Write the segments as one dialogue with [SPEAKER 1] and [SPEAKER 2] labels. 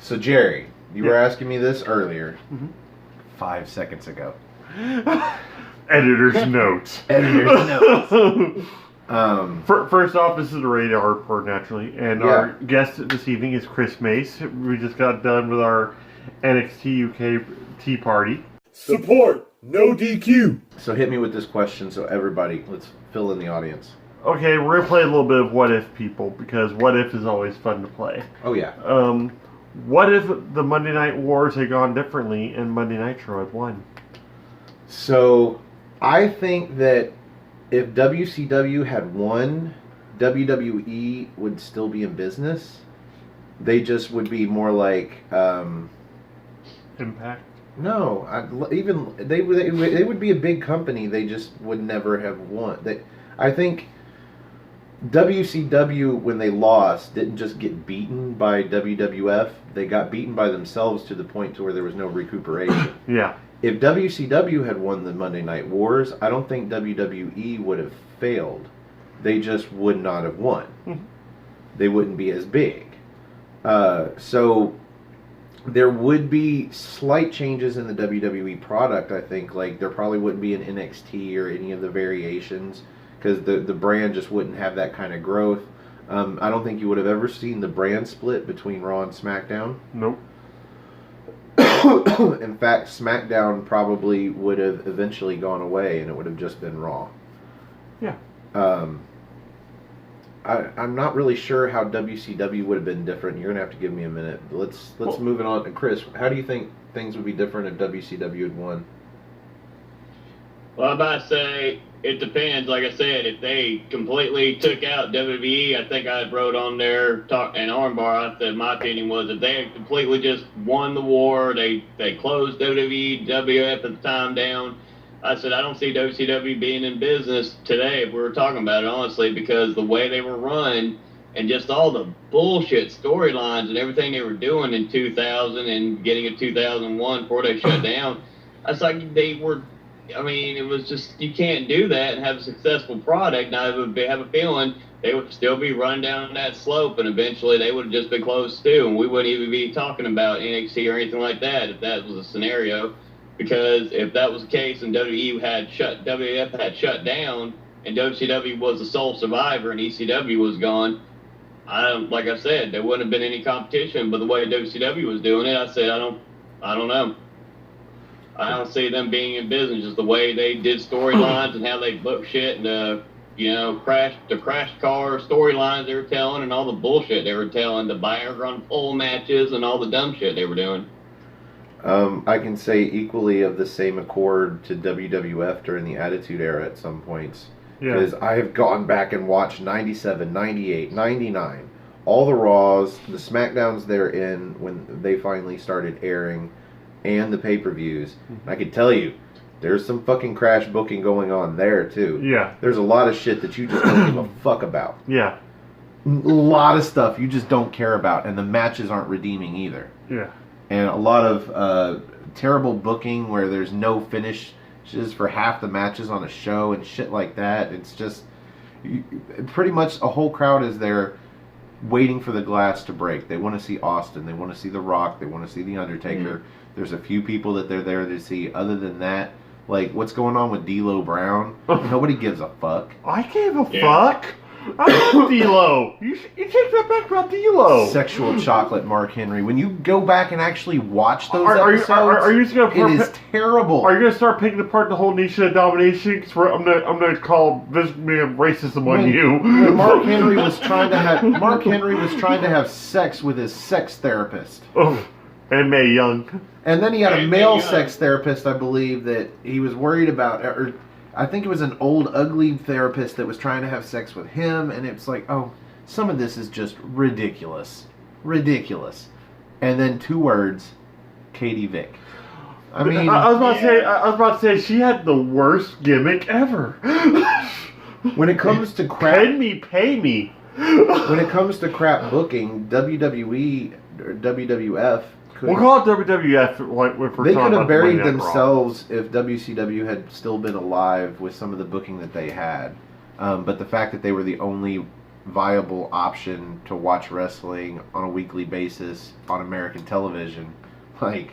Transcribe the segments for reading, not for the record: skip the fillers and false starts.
[SPEAKER 1] So, Jerry, you were asking me this earlier.
[SPEAKER 2] Mm-hmm.
[SPEAKER 1] 5 seconds ago.
[SPEAKER 2] Editor's notes.
[SPEAKER 1] Editor's notes.
[SPEAKER 2] First off, this is the Radio Report, naturally. And our guest this evening is Chris Mace. We just got done with our NXT UK tea party.
[SPEAKER 3] Support, no DQ.
[SPEAKER 1] So hit me with this question so everybody, let's fill in the audience.
[SPEAKER 2] Okay, we're going to play a little bit of What If, people, because What If is always fun to play.
[SPEAKER 1] Oh, yeah.
[SPEAKER 2] What if the Monday Night Wars had gone differently and Monday Nitro had won?
[SPEAKER 1] So, I think that if WCW had won, WWE would still be in business. They just would be more like...
[SPEAKER 2] Impact?
[SPEAKER 1] No, they would be a big company. They just would never have won. I think WCW, when they lost, didn't just get beaten by WWF. They got beaten by themselves to the point to where there was no recuperation.
[SPEAKER 2] Yeah.
[SPEAKER 1] If WCW had won the Monday Night Wars, I don't think WWE would have failed. They just would not have won.
[SPEAKER 2] Mm-hmm.
[SPEAKER 1] They wouldn't be as big. So there would be slight changes in the WWE product, I think. Like, there probably wouldn't be an NXT or any of the variations because the brand just wouldn't have that kind of growth. I don't think you would have ever seen the brand split between Raw and SmackDown.
[SPEAKER 2] Nope.
[SPEAKER 1] In fact, SmackDown probably would have eventually gone away and it would have just been Raw.
[SPEAKER 2] Yeah.
[SPEAKER 1] I'm not really sure how WCW would have been different. You're gonna have to give me a minute. Let's move it on to Chris. How do you think things would be different if WCW had won?
[SPEAKER 4] Well, I'm about to say it depends. Like I said, if they completely took out WWE, I think I wrote on there and armbar. I said my opinion was if they had completely just won the war, they closed WWE, WF at the time down. I said, I don't see WCW being in business today if we were talking about it, honestly, because the way they were run and just all the bullshit storylines and everything they were doing in 2000 and getting in 2001 before they shut down, I was like, it was just, you can't do that and have a successful product. Now, I would have a feeling they would still be running down that slope and eventually they would have just been closed too, and we wouldn't even be talking about NXT or anything like that if that was a scenario. Because if that was the case and WWF had shut down and WCW was the sole survivor and ECW was gone, like I said, there wouldn't have been any competition. But the way WCW was doing it, I said, I don't know. I don't see them being in business. Just the way they did storylines and how they booked shit and the crash car storylines they were telling and all the bullshit they were telling, the buyer on pole matches and all the dumb shit they were doing.
[SPEAKER 1] I can say equally of the same accord to WWF during the Attitude Era at some points. Because I have gone back and watched 97, 98, 99, all the Raws, the SmackDowns they're in when they finally started airing, and the pay-per-views. I can tell you, there's some fucking crash booking going on there, too.
[SPEAKER 2] Yeah.
[SPEAKER 1] There's a lot of shit that you just don't give a fuck about.
[SPEAKER 2] Yeah.
[SPEAKER 1] A lot of stuff you just don't care about, and the matches aren't redeeming either.
[SPEAKER 2] Yeah.
[SPEAKER 1] And a lot of terrible booking where there's no finishes for half the matches on a show and shit like that. It's just pretty much a whole crowd is there waiting for the glass to break. They want to see Austin. They want to see The Rock. They want to see The Undertaker. There's a few people that they're there to see. Other than that, like what's going on with D'Lo Brown? Nobody gives a fuck.
[SPEAKER 2] I gave a fuck. I love D'Lo. You take that back about D'Lo.
[SPEAKER 1] Sexual chocolate, Mark Henry. When you go back and actually watch those episodes,
[SPEAKER 2] are you just gonna
[SPEAKER 1] it is terrible.
[SPEAKER 2] Are you gonna start picking apart the whole Nation of Domination? Because I'm gonna call this man racism on you.
[SPEAKER 1] When Mark Henry was trying to have sex with his sex therapist.
[SPEAKER 2] Oh, and Mae Young.
[SPEAKER 1] And then he had a male sex therapist, I believe, that he was worried about. Or I think it was an old, ugly therapist that was trying to have sex with him, and it's like, oh, some of this is just ridiculous. Ridiculous. And then 2 words, Katie Vick. I mean...
[SPEAKER 2] I was about to say, she had the worst gimmick ever.
[SPEAKER 1] When it comes to crap...
[SPEAKER 2] Pay me.
[SPEAKER 1] When it comes to crap booking, WWE, or WWF...
[SPEAKER 2] We'll call it WWF. If we're
[SPEAKER 1] they could have buried
[SPEAKER 2] the
[SPEAKER 1] themselves if WCW had still been alive with some of the booking that they had. But the fact that they were the only viable option to watch wrestling on a weekly basis on American television. Like,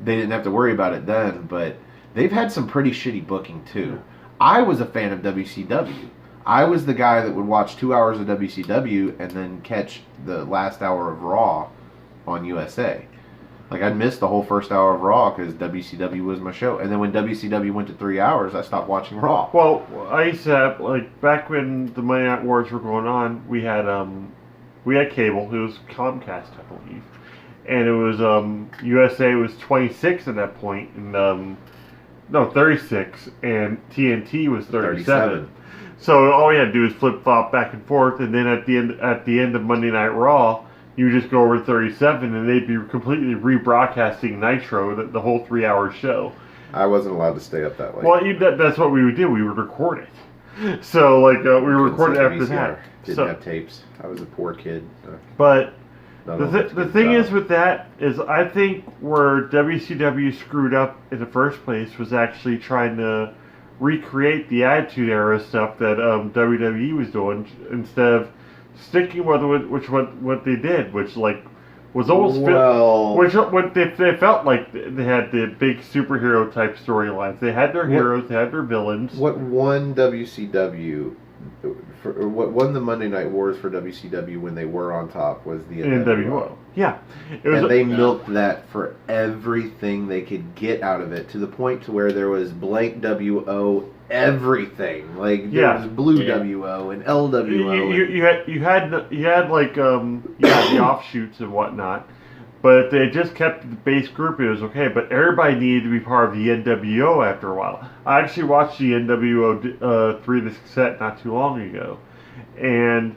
[SPEAKER 1] they didn't have to worry about it then, but they've had some pretty shitty booking too. I was a fan of WCW. I was the guy that would watch 2 hours of WCW and then catch the last hour of Raw on USA. Like, I'd miss the whole first hour of Raw because WCW was my show. And then when WCW went to 3 hours, I stopped watching Raw.
[SPEAKER 2] Well, I used to have, like, back when the Monday Night Wars were going on, we had cable. It was Comcast, I believe. And it was, USA was 26 at that point, and, 36, and TNT was 37. So all we had to do is flip-flop back and forth, and then at the end of Monday Night Raw, you just go over 37, and they'd be completely rebroadcasting Nitro, the whole 3-hour show.
[SPEAKER 1] I wasn't allowed to stay up that late.
[SPEAKER 2] Well, that's what we would do. We would record it. So, like, we recorded after that.
[SPEAKER 1] Didn't have tapes. I was a poor kid.
[SPEAKER 2] But the thing is with that is I think where WCW screwed up in the first place was actually trying to recreate the Attitude Era stuff that WWE was doing instead of sticking with what they did, which like was almost what they felt like they had the big superhero type storylines. They had their heroes, they had their villains.
[SPEAKER 1] What won WCW? What won the Monday Night Wars for WCW when they were on top was the NWO.
[SPEAKER 2] Yeah,
[SPEAKER 1] and they milked that for everything they could get out of it, to the point to where there was blank WO everything. Like there was blue WO and LWO.
[SPEAKER 2] You had like the offshoots and whatnot. But if they just kept the base group, it was okay. But everybody needed to be part of the NWO after a while. I actually watched the NWO 3-disc set not too long ago. And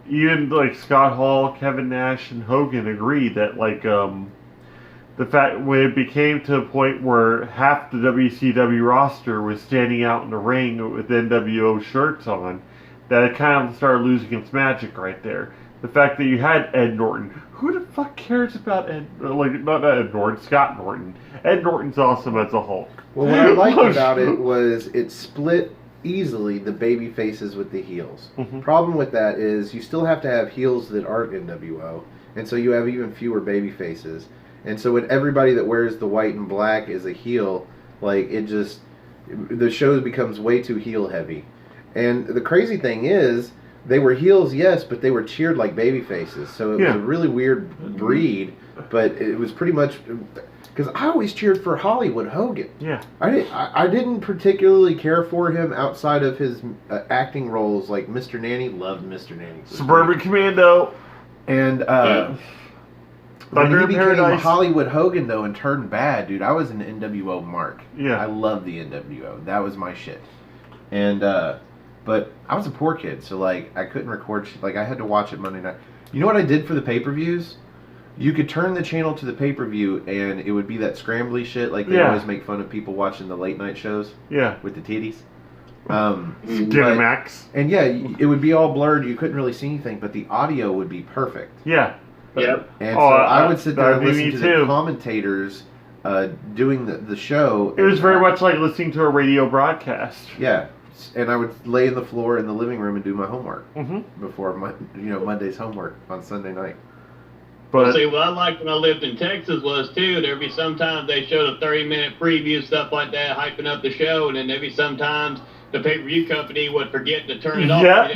[SPEAKER 2] even like Scott Hall, Kevin Nash, and Hogan agreed that like the fact when it became to a point where half the WCW roster was standing out in the ring with NWO shirts on, that it kind of started losing its magic right there. The fact that you had Ed Norton. Who the fuck cares about Ed? Like, not Ed Norton, Scott Norton. Ed Norton's awesome as a Hulk.
[SPEAKER 1] Well, what I liked about it was it split easily the baby faces with the heels.
[SPEAKER 2] Mm-hmm.
[SPEAKER 1] Problem with that is you still have to have heels that aren't NWO, and so you have even fewer baby faces. And so when everybody that wears the white and black is a heel, like the show becomes way too heel heavy. And the crazy thing is, they were heels, yes, but they were cheered like baby faces. So it was a really weird breed, but it was pretty much because I always cheered for Hollywood Hogan.
[SPEAKER 2] Yeah,
[SPEAKER 1] I didn't particularly care for him outside of his acting roles, like Mr. Nanny. Loved Mr. Nanny.
[SPEAKER 2] Suburban Commando,
[SPEAKER 1] and when he became Hollywood Hogan though and turned bad, dude, I was an NWO mark.
[SPEAKER 2] Yeah,
[SPEAKER 1] I loved the NWO. That was my shit. And but I was a poor kid, so like I couldn't record shit. Like I had to watch it Monday night. You know what I did for the pay-per-views? You could turn the channel to the pay-per-view and it would be that scrambly shit. Like they always make fun of people watching the late night shows.
[SPEAKER 2] Yeah.
[SPEAKER 1] With the titties.
[SPEAKER 2] Max.
[SPEAKER 1] And yeah, it would be all blurred. You couldn't really see anything, but the audio would be perfect.
[SPEAKER 2] Yeah.
[SPEAKER 4] Yep.
[SPEAKER 1] And so I would sit there and listen to the commentators doing the show.
[SPEAKER 2] It was very much like listening to a radio broadcast.
[SPEAKER 1] Yeah. And I would lay in the floor in the living room and do my homework before Monday's homework on Sunday night.
[SPEAKER 2] But
[SPEAKER 4] see, what I liked when I lived in Texas was too. There'd be sometimes they showed a 30-minute preview, stuff like that, hyping up the show, and then there'd be sometimes the pay-per-view company would forget to turn it off.
[SPEAKER 2] Yeah.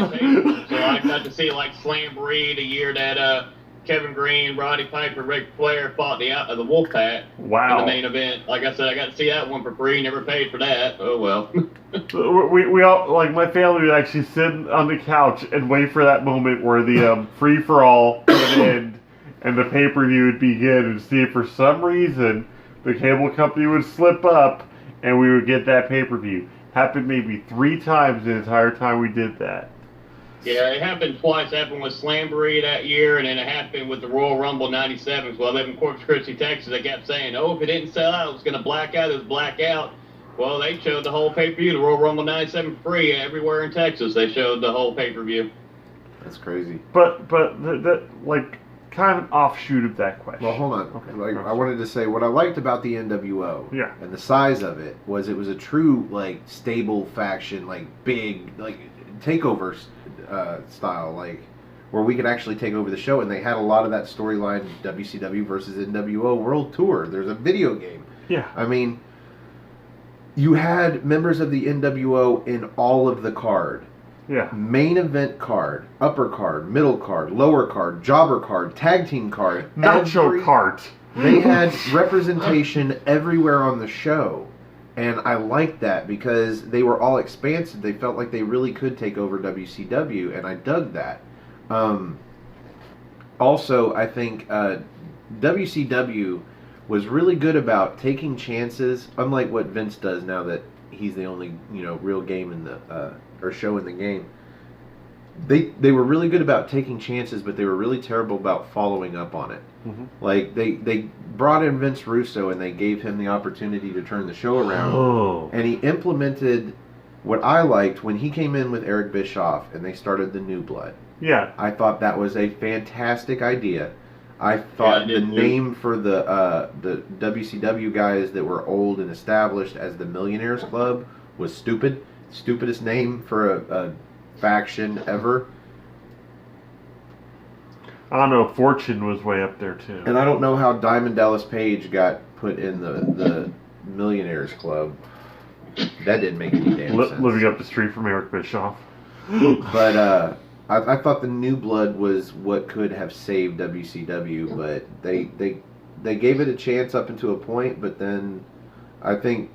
[SPEAKER 4] So I got to see like Slamboree the year that Kevin Green, Roddy Piper, Ric Flair fought the Wolfpack in the main event. Like I said, I got to see that one for free. Never paid for that. Oh well.
[SPEAKER 2] we all, like my family, would actually sit on the couch and wait for that moment where the free for all would end and the pay-per-view would begin, and see if for some reason the cable company would slip up and we would get that pay-per-view. Happened maybe 3 times the entire time we did that.
[SPEAKER 4] Yeah, it happened twice. It happened with Slamboree that year, and then it happened with the Royal Rumble '97. So I live in Corpus Christi, Texas. They kept saying, "Oh, if it didn't sell out, it was going to black out." It was black out. Well, they showed the whole pay-per-view, the Royal Rumble '97, free everywhere in Texas. They showed the whole pay-per-view.
[SPEAKER 1] That's crazy.
[SPEAKER 2] But that like kind of an offshoot of that question.
[SPEAKER 1] Well, hold on.
[SPEAKER 2] Okay.
[SPEAKER 1] Like I wanted to say what I liked about the NWO and the size of it was a true like stable faction, like big like takeovers style, like where we could actually take over the show. And they had a lot of that storyline, WCW versus NWO World Tour. There's a video game.
[SPEAKER 2] Yeah.
[SPEAKER 1] I mean, you had members of the NWO in all of the card.
[SPEAKER 2] Yeah.
[SPEAKER 1] Main event card, upper card, middle card, lower card, jobber card, tag team card.
[SPEAKER 2] Nacho cart.
[SPEAKER 1] They had representation everywhere on the show. And I liked that because they were all expansive. They felt like they really could take over WCW, and I dug that. Also, I think WCW was really good about taking chances, unlike what Vince does now that he's the only real game in the or show in the game. They were really good about taking chances, but they were really terrible about following up on it.
[SPEAKER 2] Mm-hmm.
[SPEAKER 1] Like they brought in Vince Russo and they gave him the opportunity to turn the show around, and he implemented what I liked when he came in with Eric Bischoff and they started the New Blood.
[SPEAKER 2] Yeah,
[SPEAKER 1] I thought that was a fantastic idea. I thought the name for the WCW guys that were old and established as the Millionaires Club was stupid. Stupidest name for a faction ever.
[SPEAKER 2] I don't know. Fortune was way up there too.
[SPEAKER 1] And I don't know how Diamond Dallas Page got put in the Millionaires Club. That didn't make any damn sense.
[SPEAKER 2] Living up the street from Eric Bischoff.
[SPEAKER 1] But I thought the New Blood was what could have saved WCW, but they gave it a chance up until a point. But then I think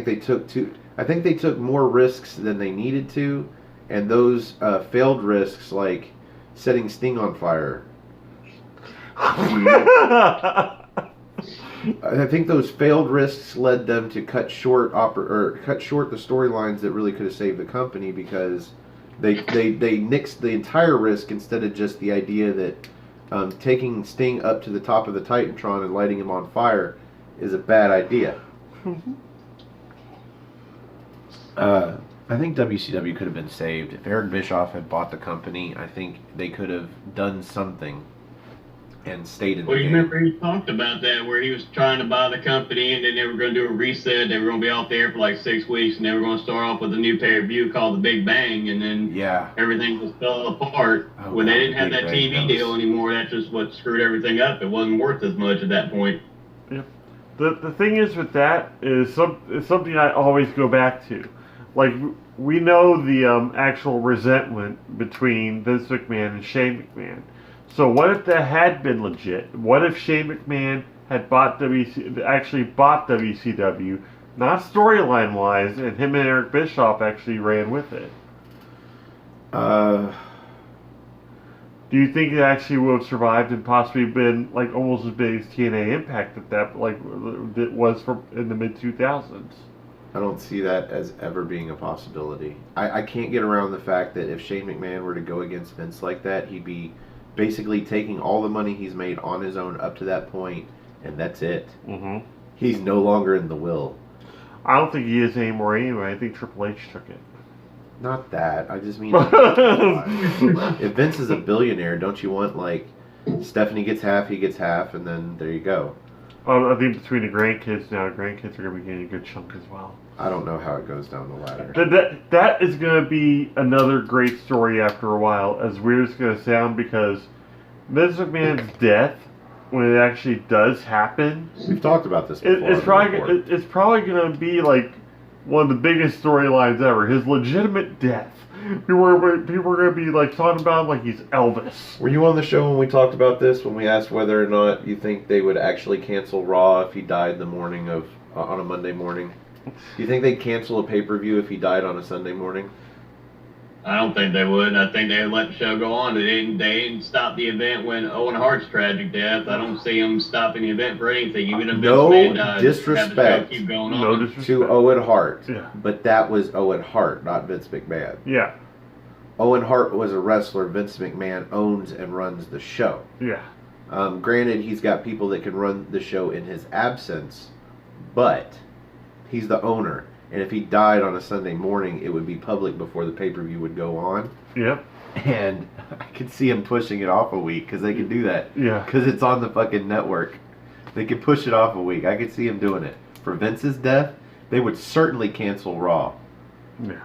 [SPEAKER 1] they took more risks than they needed to, and those failed risks, like setting Sting on fire. I think those failed risks led them to cut short the storylines that really could have saved the company, because they nixed the entire risk instead of just the idea that taking Sting up to the top of the Titantron and lighting him on fire is a bad idea. I think WCW could have been saved. If Eric Bischoff had bought the company, I think they could have done something and stayed in the game.
[SPEAKER 4] Well, you remember he talked about that, where he was trying to buy the company, and then they were going to do a reset. They were going to be off the air for like 6 weeks, and they were going to start off with a new pay-per-view called The Big Bang, and then everything just fell apart. When they didn't have that TV deal anymore, that's just what screwed everything up. It wasn't worth as much at that point.
[SPEAKER 2] Yeah. The thing is with that is something I always go back to. Like, we know the actual resentment between Vince McMahon and Shane McMahon. So what if that had been legit? What if Shane McMahon had actually bought WCW, not storyline wise, and him and Eric Bischoff actually ran with it? Do you think it actually would have survived and possibly been like almost as big as TNA Impact that it was in the mid 2000s?
[SPEAKER 1] I don't see that as ever being a possibility. I can't get around the fact that if Shane McMahon were to go against Vince like that, he'd be basically taking all the money he's made on his own up to that point, and that's it. Mm-hmm. He's no longer in the will.
[SPEAKER 2] I don't think he is anymore anyway. I think Triple H took it.
[SPEAKER 1] Not that. I just mean, if Vince is a billionaire, don't you want, like, Stephanie gets half, he gets half, and then there you go.
[SPEAKER 2] I think between the grandkids now, grandkids are going to be getting a good chunk as well.
[SPEAKER 1] I don't know how it goes down the ladder.
[SPEAKER 2] That is going to be another great story after a while, as weird as it's going to sound, because Vince McMahon's death, when it actually does happen...
[SPEAKER 1] We've talked about this before.
[SPEAKER 2] It's probably going to be like one of the biggest storylines ever. His legitimate death. People are going to be like talking about him like he's Elvis.
[SPEAKER 1] Were you on the show when we talked about this, when we asked whether or not you think they would actually cancel Raw if he died the morning of on a Monday morning? Do you think they'd cancel a pay-per-view if he died on a Sunday morning?
[SPEAKER 4] I don't think they would. I think they'd let the show go on. They didn't stop the event when Owen Hart's tragic death. I don't see them stopping the event for anything. Even if
[SPEAKER 1] no
[SPEAKER 4] Vince died,
[SPEAKER 1] disrespect
[SPEAKER 4] keep going on.
[SPEAKER 2] No disrespect
[SPEAKER 1] to Owen Hart.
[SPEAKER 2] Yeah.
[SPEAKER 1] But that was Owen Hart, not Vince McMahon.
[SPEAKER 2] Yeah.
[SPEAKER 1] Owen Hart was a wrestler. Vince McMahon owns and runs the show.
[SPEAKER 2] Yeah.
[SPEAKER 1] Granted, he's got people that can run the show in his absence, but he's the owner. And if he died on a Sunday morning, it would be public before the pay-per-view would go on.
[SPEAKER 2] Yep.
[SPEAKER 1] And I could see him pushing it off a week, because they could do that.
[SPEAKER 2] Yeah.
[SPEAKER 1] Because it's on the fucking network. They could push it off a week. I could see him doing it. For Vince's death, they would certainly cancel Raw.
[SPEAKER 2] Yeah.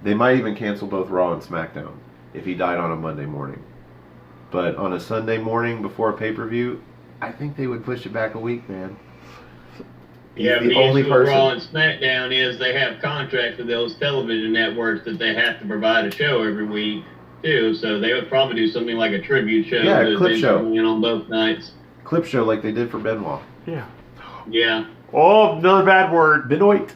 [SPEAKER 1] They might even cancel both Raw and SmackDown. if he died on a Monday morning. But on a Sunday morning before a pay-per-view, I think they would push it back a week, man.
[SPEAKER 4] Yeah,
[SPEAKER 1] the
[SPEAKER 4] the
[SPEAKER 1] only
[SPEAKER 4] issue with
[SPEAKER 1] person.
[SPEAKER 4] Raw and SmackDown is they have contracts with those television networks that they have to provide a show every week too. So they would probably do something like a tribute show.
[SPEAKER 1] Yeah, a clip
[SPEAKER 4] they'd
[SPEAKER 1] show.
[SPEAKER 4] bring in on both nights.
[SPEAKER 1] Clip show like they did for Benoit.
[SPEAKER 2] Yeah.
[SPEAKER 4] Yeah,
[SPEAKER 2] Oh, another bad word.
[SPEAKER 1] Benoit.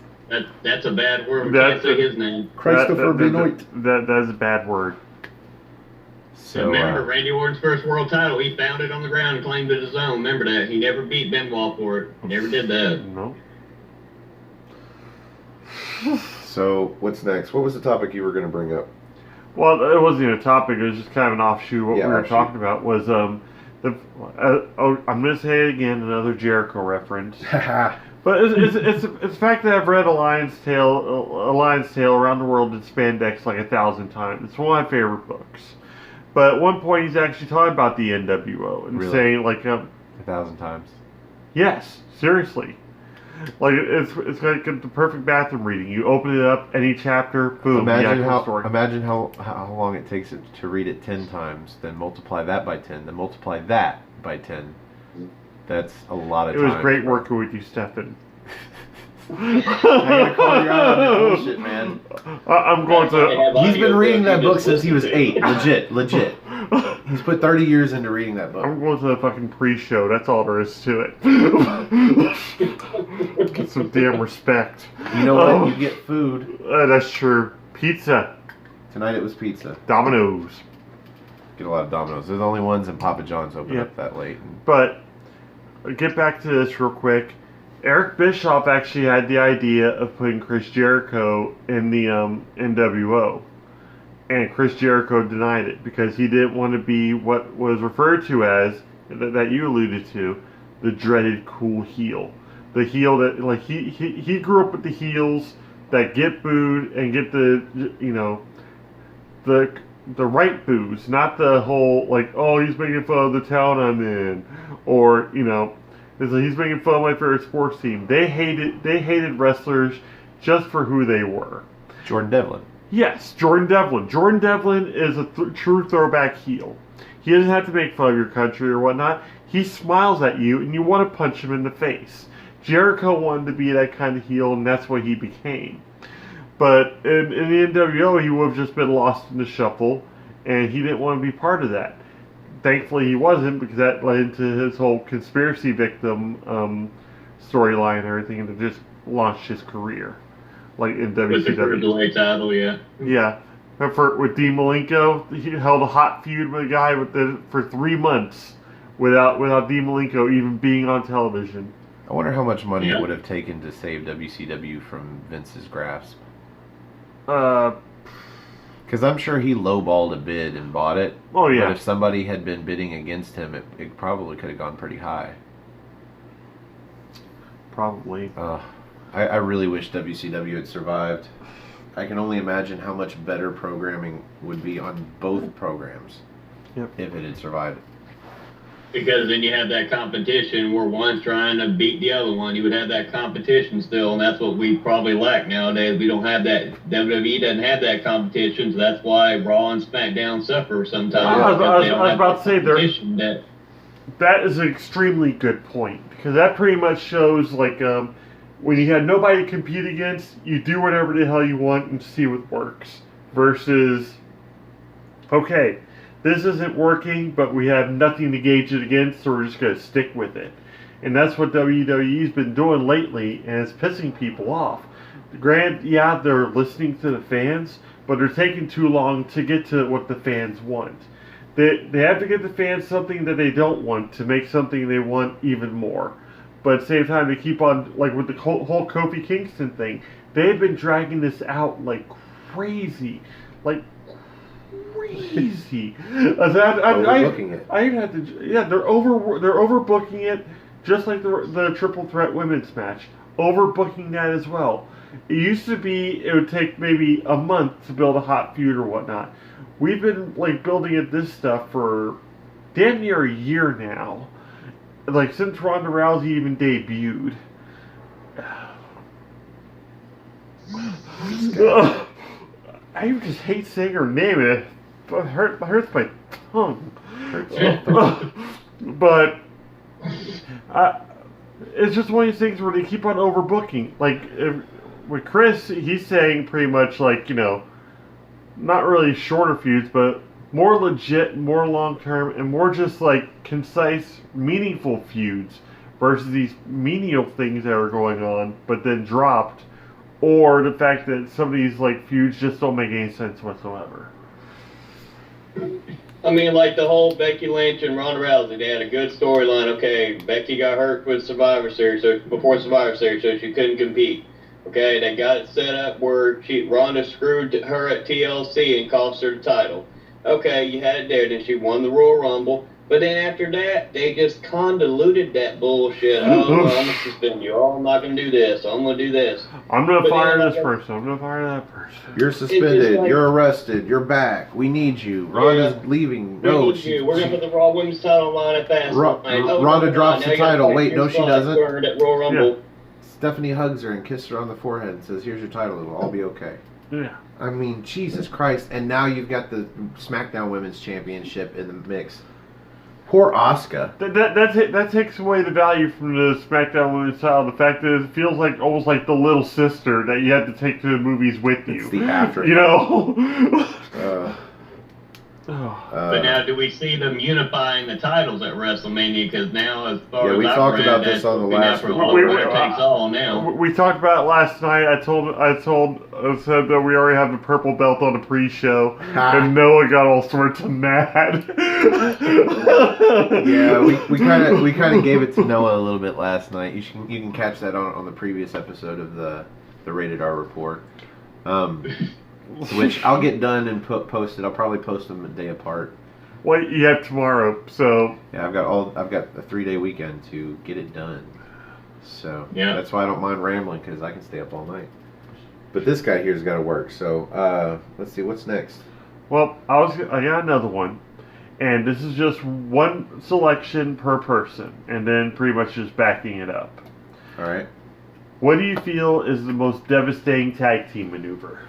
[SPEAKER 4] that's a bad word. We can't say his name.
[SPEAKER 1] Christopher Benoit.
[SPEAKER 2] That is a bad word.
[SPEAKER 1] So,
[SPEAKER 4] remember Randy Orton's first world title? He found it on the ground and claimed it his own. Remember that? He never beat Benoit for it. He never did that.
[SPEAKER 2] No.
[SPEAKER 1] So, what's next? What was the topic you were going to bring up?
[SPEAKER 2] Well, it wasn't even a topic. It was just kind of an offshoot. What
[SPEAKER 1] Yeah,
[SPEAKER 2] we were
[SPEAKER 1] offshoot.
[SPEAKER 2] talking about was I'm going to say it again, another Jericho reference. But it's the fact that I've read A Lion's Tale Around the World in Spandex like 1,000 times. It's one of my favorite books. But at one point, he's actually talking about the NWO and
[SPEAKER 1] Really?
[SPEAKER 2] saying like,
[SPEAKER 1] 1,000 times.
[SPEAKER 2] yes, seriously, like it's like the perfect bathroom reading. You open it up, any chapter, boom.
[SPEAKER 1] Imagine
[SPEAKER 2] the
[SPEAKER 1] how
[SPEAKER 2] story.
[SPEAKER 1] imagine how long it takes it to read it 10 times, then multiply that by 10, then multiply that by 10. That's a lot of
[SPEAKER 2] It
[SPEAKER 1] time.
[SPEAKER 2] was great working with you, Stefan.
[SPEAKER 1] I gotta call you out on your bullshit, man.
[SPEAKER 2] I'm going to.
[SPEAKER 1] He's been reading that book since he was 8. Legit. He's put 30 years into reading that book.
[SPEAKER 2] I'm going to the fucking pre-show. That's all there is to it. Get some damn respect.
[SPEAKER 1] You know what? You get food.
[SPEAKER 2] That's true. Pizza.
[SPEAKER 1] Tonight it was pizza.
[SPEAKER 2] Domino's.
[SPEAKER 1] Get a lot of Domino's. They're the only ones, and Papa John's open
[SPEAKER 2] Yeah.
[SPEAKER 1] up that late.
[SPEAKER 2] But get back to this real quick. Eric Bischoff actually had the idea of putting Chris Jericho in the NWO. And Chris Jericho denied it because he didn't want to be what was referred to as, that you alluded to, the dreaded cool heel. The heel that, like, he grew up with the heels that get booed and get the, you know, the right boos, not the whole, like, oh, he's making fun of the town I'm in, or, you know, it's like, he's making fun of my favorite sports team. They hated wrestlers just for who they were.
[SPEAKER 1] Jordan Devlin.
[SPEAKER 2] Yes, Jordan Devlin. Jordan Devlin is a true throwback heel. He doesn't have to make fun of your country or whatnot. He smiles at you, and you want to punch him in the face. Jericho wanted to be that kind of heel, and that's what he became. But in the NWO, he would have just been lost in the shuffle, and he didn't want to be part of that. Thankfully, he wasn't, because that led into his whole conspiracy victim storyline and everything, and it just launched his career. Like in WCW.
[SPEAKER 4] With the cruiserweight title, yeah.
[SPEAKER 2] Yeah. With Dean Malenko, he held a hot feud with a guy for 3 months without Dean Malenko even being on television.
[SPEAKER 1] I wonder how much money
[SPEAKER 4] Yeah.
[SPEAKER 1] it would have taken to save WCW from Vince's grasp. Because I'm sure he lowballed a bid and bought it.
[SPEAKER 2] Oh, yeah.
[SPEAKER 1] But if somebody had been bidding against him, it probably could have gone pretty high.
[SPEAKER 2] Probably.
[SPEAKER 1] I really wish WCW had survived. I can only imagine how much better programming would be on both programs.
[SPEAKER 2] Yep.
[SPEAKER 1] If it had survived.
[SPEAKER 4] Because then you have that competition where one's trying to beat the other one. You would have that competition still, and that's what we probably lack nowadays. We don't have that. WWE doesn't have that competition, so that's why Raw and SmackDown suffer sometimes.
[SPEAKER 2] I was
[SPEAKER 4] They don't have
[SPEAKER 2] about to say,
[SPEAKER 4] competition
[SPEAKER 2] that is an extremely good point, because that pretty much shows, like, when you had nobody to compete against, you do whatever the hell you want and see what works. Versus, okay, this isn't working, but we have nothing to gauge it against, so we're just going to stick with it. And that's what WWE's been doing lately, and it's pissing people off. Granted, yeah, they're listening to the fans, but they're taking too long to get to what the fans want. They have to get the fans something that they don't want to make something they want even more. But at the same time, they keep on, like with the whole Kofi Kingston thing, they've been dragging this out like crazy. Like, crazy.
[SPEAKER 1] Overbooking it.
[SPEAKER 2] I even had to, yeah, they're overbooking it, just like the Triple Threat Women's match. Overbooking that as well. It used to be, it would take maybe a month to build a hot feud or whatnot. We've been, like, building at this stuff for damn near a year now. Like, since Ronda Rousey even debuted. I just hate saying her name. hurts my tongue.
[SPEAKER 1] Hurts your thumb.
[SPEAKER 2] But it's just one of these things where they keep on overbooking. Like with Chris, he's saying pretty much like, not really shorter feuds, but more legit, more long term, and more just like concise, meaningful feuds versus these menial things that are going on but then dropped, or the fact that some of these like feuds just don't make any sense whatsoever.
[SPEAKER 4] I mean, like the whole Becky Lynch and Ronda Rousey, they had a good storyline. Okay, Becky got hurt with Survivor Series, before Survivor Series, so she couldn't compete. Okay, they got it set up where Ronda screwed her at TLC and cost her the title. Okay, you had it there, then she won the Royal Rumble. But then after that, they just convoluted that bullshit. Oh, well, I'm going to suspend you. Oh, I'm not going to do this. I'm going to do this.
[SPEAKER 2] I'm going to fire this person. I'm going to fire that person.
[SPEAKER 1] You're suspended. You're arrested. You're back. We need you. Ronda's leaving.
[SPEAKER 4] We need you. We're going to put the Raw Women's title on at Fastlane.
[SPEAKER 1] Ronda drops the title. Wait, no, she doesn't.
[SPEAKER 4] At Royal Rumble.
[SPEAKER 2] Yeah.
[SPEAKER 1] Stephanie hugs her and kisses her on the forehead and says, "Here's your title. It'll all be okay."
[SPEAKER 2] Yeah.
[SPEAKER 1] I mean, Jesus Christ. And now you've got the SmackDown Women's Championship in the mix. Poor Asuka.
[SPEAKER 2] That takes away the value from the SmackDown Women's title. The fact that it feels like almost like the little sister that you had to take to the movies with you.
[SPEAKER 1] It's the after.
[SPEAKER 4] But now, do we see them unifying the titles at WrestleMania? Because now, as far as
[SPEAKER 1] we talked about this on the last one.
[SPEAKER 4] Takes all now.
[SPEAKER 2] We talked about it last night. I said that we already have the purple belt on the pre-show, and Noah got all sorts of mad.
[SPEAKER 1] Yeah, we kind of gave it to Noah a little bit last night. You can catch that on the previous episode of the Rated R report. Which I'll get done and post it. I'll probably post them a day apart.
[SPEAKER 2] Well, you have tomorrow, so
[SPEAKER 1] yeah, I've got a 3-day weekend to get it done. So
[SPEAKER 4] yeah,
[SPEAKER 1] that's why I don't mind rambling, because I can stay up all night. But this guy here's got to work. So let's see what's next.
[SPEAKER 2] Well, I got another one, and this is just one selection per person, and then pretty much just backing it up.
[SPEAKER 1] All right.
[SPEAKER 2] What do you feel is the most devastating tag team maneuver?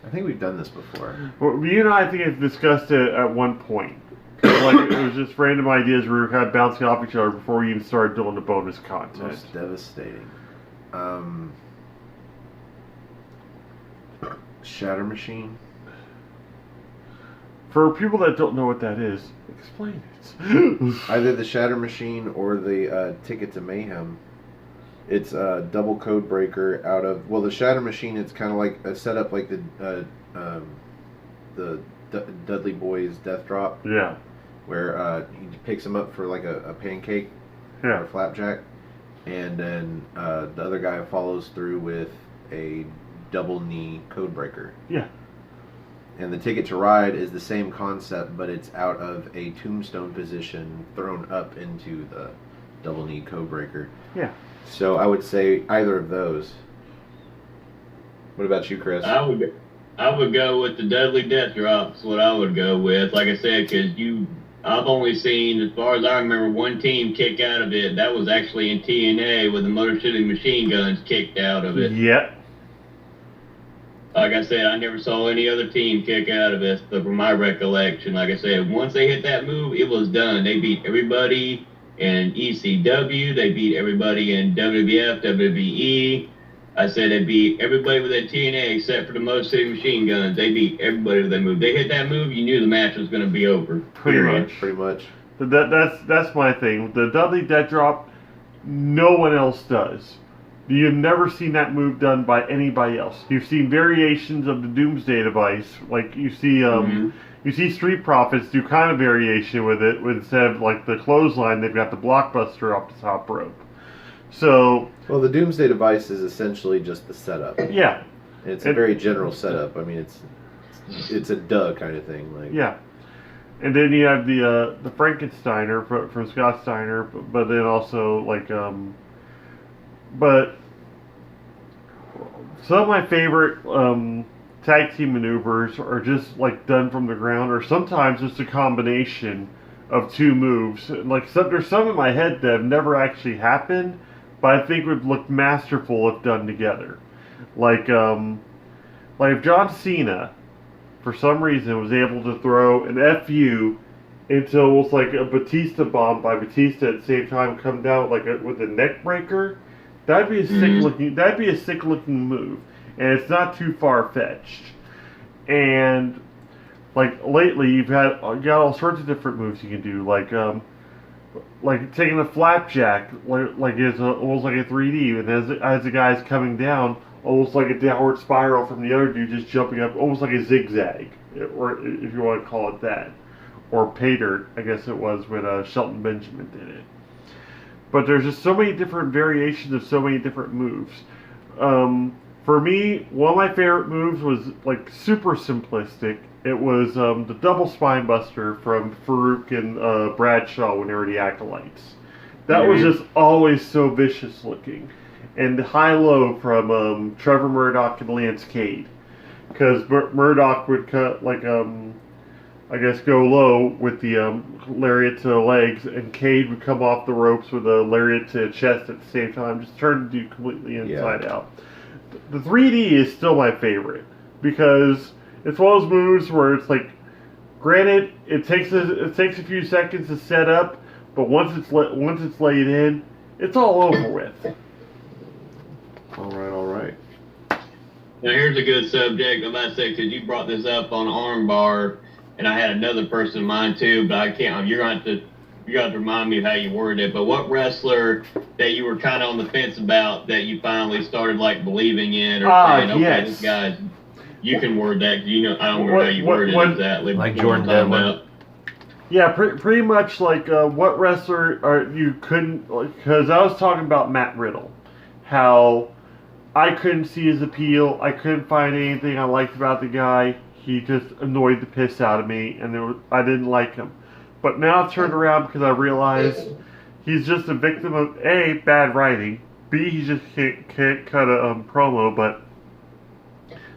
[SPEAKER 1] I think we've done this before.
[SPEAKER 2] Well, you and I think have discussed it at one point. Like it was just random ideas we were kind of bouncing off each other before we even started doing the bonus content.
[SPEAKER 1] Most devastating. Shatter Machine.
[SPEAKER 2] For people that don't know what that is, explain it.
[SPEAKER 1] Either the Shatter Machine or the Ticket to Mayhem. It's a double code breaker out of... Well, the Shatter Machine, it's kind of like a setup like the Dudley Boy's Death Drop.
[SPEAKER 2] Yeah.
[SPEAKER 1] Where he picks him up for like a pancake or a flapjack. And then the other guy follows through with a double knee code breaker.
[SPEAKER 2] Yeah.
[SPEAKER 1] And the Ticket to Ride is the same concept, but it's out of a tombstone position thrown up into the double knee code breaker.
[SPEAKER 2] Yeah.
[SPEAKER 1] So I would say either of those. What about you, Chris?
[SPEAKER 4] I would go with the Dudley Death Drops. What I would go with, like I said, because I've only seen, as far as I remember, one team kick out of it. That was actually in TNA with the Motor City Machine Guns kicked out of it.
[SPEAKER 2] Yep.
[SPEAKER 4] Like I said, I never saw any other team kick out of it, but from my recollection, like I said, once they hit that move, it was done. They beat everybody in ECW, they beat everybody in WWF, WWE. I said they beat everybody with that TNA except for the Motor City Machine Guns. They beat everybody with that move. They hit that move, you knew the match was going to be over.
[SPEAKER 2] Pretty
[SPEAKER 1] much.
[SPEAKER 2] That's my thing. The Dudley Death Drop, no one else does. You've never seen that move done by anybody else. You've seen variations of the Doomsday device, like you see. You see Street Profits do kind of variation with it, instead of like the clothesline, they've got the blockbuster off the top rope. So,
[SPEAKER 1] well, the Doomsday device is essentially just the setup.
[SPEAKER 2] Yeah,
[SPEAKER 1] it's a very general setup. I mean, it's a duh kind of thing. Like,
[SPEAKER 2] yeah, and then you have the Frankensteiner from Scott Steiner, but then also like but some of my favorite tag team maneuvers are just like done from the ground, or sometimes it's a combination of two moves. Like there's some in my head that have never actually happened, but I think would look masterful if done together. Like if John Cena for some reason, was able to throw an FU into almost like a Batista bomb by Batista at the same time, come down like with a neck breaker, that'd be a sick looking move, and it's not too far fetched. And like lately, you got all sorts of different moves you can do, like taking a flapjack, like it's almost like a 3D, and as the guy's coming down, almost like a downward spiral from the other dude just jumping up, almost like a zigzag, or if you want to call it that. Or pay dirt, I guess it was when Shelton Benjamin did it. But there's just so many different variations of so many different moves. For me, one of my favorite moves was like super simplistic. It was the double spine buster from Farouk and Bradshaw when they were the Acolytes. That was just always so vicious looking. And the high-low from Trevor Murdoch and Lance Cade. Because Murdoch would cut like I guess go low with the lariat to the legs, and Cade would come off the ropes with a lariat to the chest at the same time, just turn the dude completely inside out. The 3D is still my favorite, because it's one of those moves where it's like, granted, it takes a few seconds to set up, but once it's laid in, it's all over with.
[SPEAKER 1] All right.
[SPEAKER 4] Now here's a good subject. I'm about to say, because you brought this up on armbar, and I had another person in mind too, but I can't. You got to remind me of how you worded it. But what wrestler that you were kind of on the fence about that you finally started like believing in, or saying, okay,
[SPEAKER 2] yes.
[SPEAKER 4] this guy, you can word that. I don't remember how you worded it exactly.
[SPEAKER 1] Like Jordan Devlin.
[SPEAKER 2] Yeah, pretty much like what wrestler you couldn't, because I was talking about Matt Riddle, how I couldn't see his appeal. I couldn't find anything I liked about the guy. He just annoyed the piss out of me, and I didn't like him. But now I've turned around because I realized he's just a victim of A, bad writing, B, he just can't cut a promo, but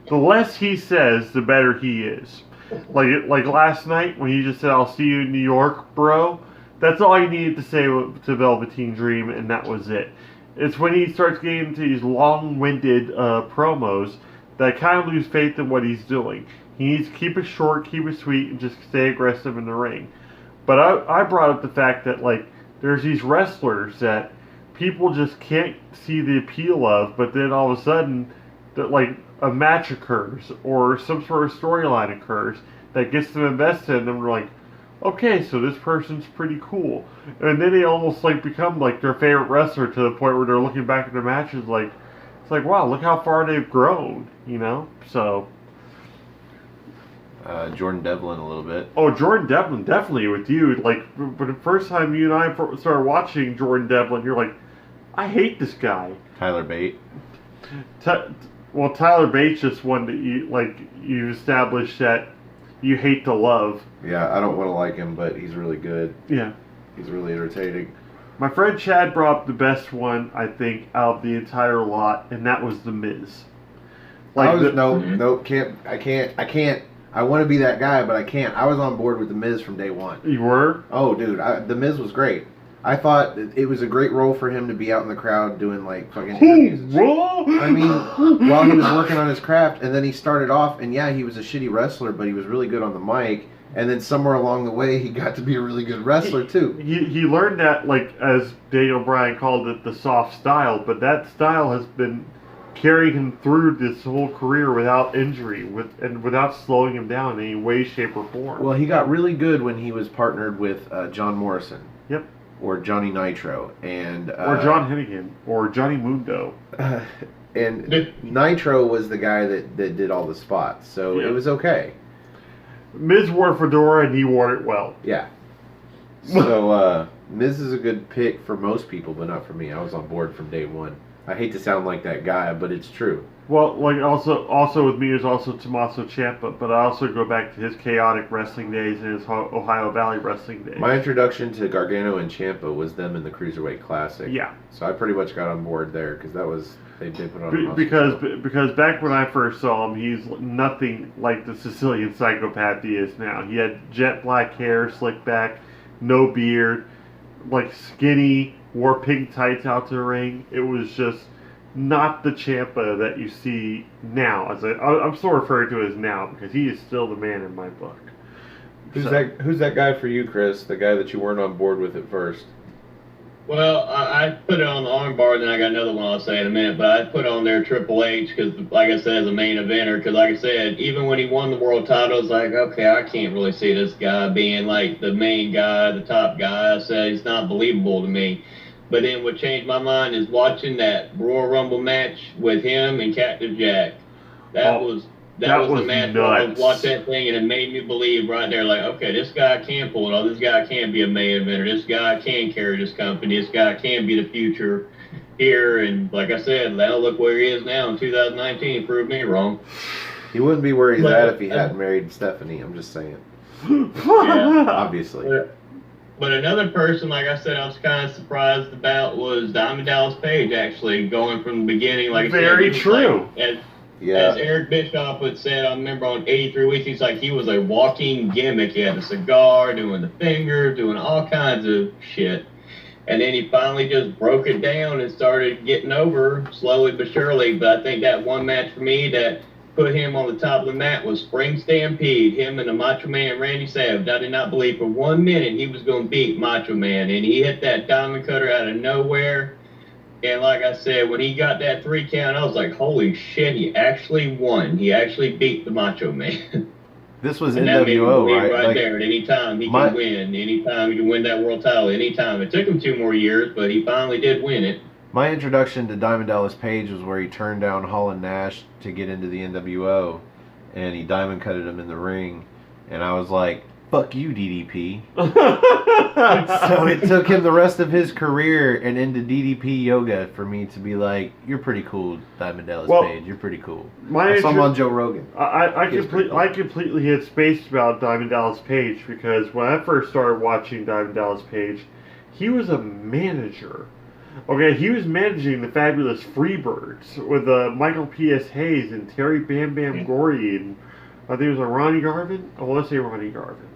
[SPEAKER 2] the less he says, the better he is. Like last night when he just said, "I'll see you in New York, bro," that's all he needed to say to Velveteen Dream, and that was it. It's when he starts getting into these long-winded promos that I kind of lose faith in what he's doing. He needs to keep it short, keep it sweet, and just stay aggressive in the ring. But I brought up the fact that, like, there's these wrestlers that people just can't see the appeal of, but then all of a sudden, that like a match occurs or some sort of storyline occurs that gets them invested in them. They're like, okay, so this person's pretty cool. And then they almost like become like their favorite wrestler to the point where they're looking back at their matches like, it's like, wow, look how far they've grown, you know? So...
[SPEAKER 1] Jordan Devlin a little bit.
[SPEAKER 2] Oh, Jordan Devlin, definitely with you. Like, but the first time you and I started watching Jordan Devlin, you're like, I hate this guy.
[SPEAKER 1] Tyler Bate.
[SPEAKER 2] Well, Tyler Bate's just one that you established that you hate to love.
[SPEAKER 1] Yeah, I don't want to like him, but he's really good.
[SPEAKER 2] Yeah.
[SPEAKER 1] He's really entertaining.
[SPEAKER 2] My friend Chad brought up the best one, I think, out of the entire lot, and that was The Miz.
[SPEAKER 1] I can't. I want to be that guy, but I can't. I was on board with The Miz from day one.
[SPEAKER 2] You were?
[SPEAKER 1] Oh, dude, The Miz was great. I thought it was a great role for him to be out in the crowd doing, like, fucking interviews and shit. I mean, while he was working on his craft, and then he started off, and yeah, he was a shitty wrestler, but he was really good on the mic, and then somewhere along the way, he got to be a really good wrestler, too.
[SPEAKER 2] He learned that, like, as Daniel Bryan called it, the soft style, but that style has been carrying him through this whole career without injury, without slowing him down in any way, shape, or form.
[SPEAKER 1] Well, he got really good when he was partnered with John Morrison.
[SPEAKER 2] Yep.
[SPEAKER 1] Or Johnny Nitro. And
[SPEAKER 2] or John Hennigan. Or Johnny Mundo.
[SPEAKER 1] And Nitro was the guy that did all the spots, so it was okay.
[SPEAKER 2] Miz wore a fedora and he wore it well.
[SPEAKER 1] Yeah. So, Miz is a good pick for most people, but not for me. I was on board from day one. I hate to sound like that guy, but it's true.
[SPEAKER 2] Well, like also with me is also Tommaso Ciampa, but I also go back to his chaotic wrestling days and his Ohio Valley wrestling days.
[SPEAKER 1] My introduction to Gargano and Ciampa was them in the Cruiserweight Classic.
[SPEAKER 2] Yeah.
[SPEAKER 1] So I pretty much got on board there because that was they put on a
[SPEAKER 2] because back when I first saw him, he's nothing like the Sicilian psychopath he is now. He had jet black hair, slicked back, no beard, like skinny. Wore pink tights out to the ring. It was just not the Ciampa that you see now. I'm still referring to as now because he is still the man in my book.
[SPEAKER 1] Who's that guy for you, Chris? The guy that you weren't on board with at first?
[SPEAKER 4] Well, I put it on the armbar, then I got another one I'll say in a minute, but I put on there Triple H because, like I said, as a main eventer, because like I said, even when he won the world title, it's like, okay, I can't really see this guy being like the main guy, the top guy. I said, it's not believable to me. But then what changed my mind is watching that Royal Rumble match with him and Cactus Jack. That was the match where I watched that thing, and it made me believe right there, like, okay, this guy can pull it off. This guy can be a main eventer. This guy can carry this company. This guy can be the future here. And like I said, now look where he is now in 2019. Proved me wrong.
[SPEAKER 1] He wouldn't be where he's at if he hadn't married Stephanie. I'm just saying.
[SPEAKER 4] Yeah.
[SPEAKER 1] Obviously.
[SPEAKER 4] But another person, like I said, I was kind of surprised about was Diamond Dallas Page, actually, going from the beginning. Like I said,
[SPEAKER 2] very true.
[SPEAKER 4] Like, as Eric Bischoff had said, I remember on 83 Weeks, he's like, he was a walking gimmick. He had a cigar, doing the finger, doing all kinds of shit. And then he finally just broke it down and started getting over slowly but surely. But I think that one match for me that put him on the top of the map was Spring Stampede, him and the Macho Man Randy Savage. I did not believe for 1 minute he was going to beat Macho Man. And he hit that diamond cutter out of nowhere. And like I said, when he got that 3 count, I was like, holy shit, he actually won. He actually beat the Macho Man.
[SPEAKER 1] This was
[SPEAKER 4] and
[SPEAKER 1] NWO, right?
[SPEAKER 4] Right there. At any time he can win. Anytime he can win that world title. Anytime. It took him 2 more years, but he finally did win it.
[SPEAKER 1] My introduction to Diamond Dallas Page was where he turned down Hall and Nash to get into the NWO, and he diamond cutted him in the ring, and I was like, fuck you, DDP. So it took him the rest of his career and into DDP yoga for me to be like, you're pretty cool, Diamond Dallas Page. You're pretty cool. I saw him on Joe Rogan.
[SPEAKER 2] I completely hit space about Diamond Dallas Page because when I first started watching Diamond Dallas Page, he was a manager. Okay, he was managing the Fabulous Freebirds with Michael P.S. Hayes and Terry Bam Bam Gordy and I think it was Ronnie Garvin. I want to say Ronnie Garvin.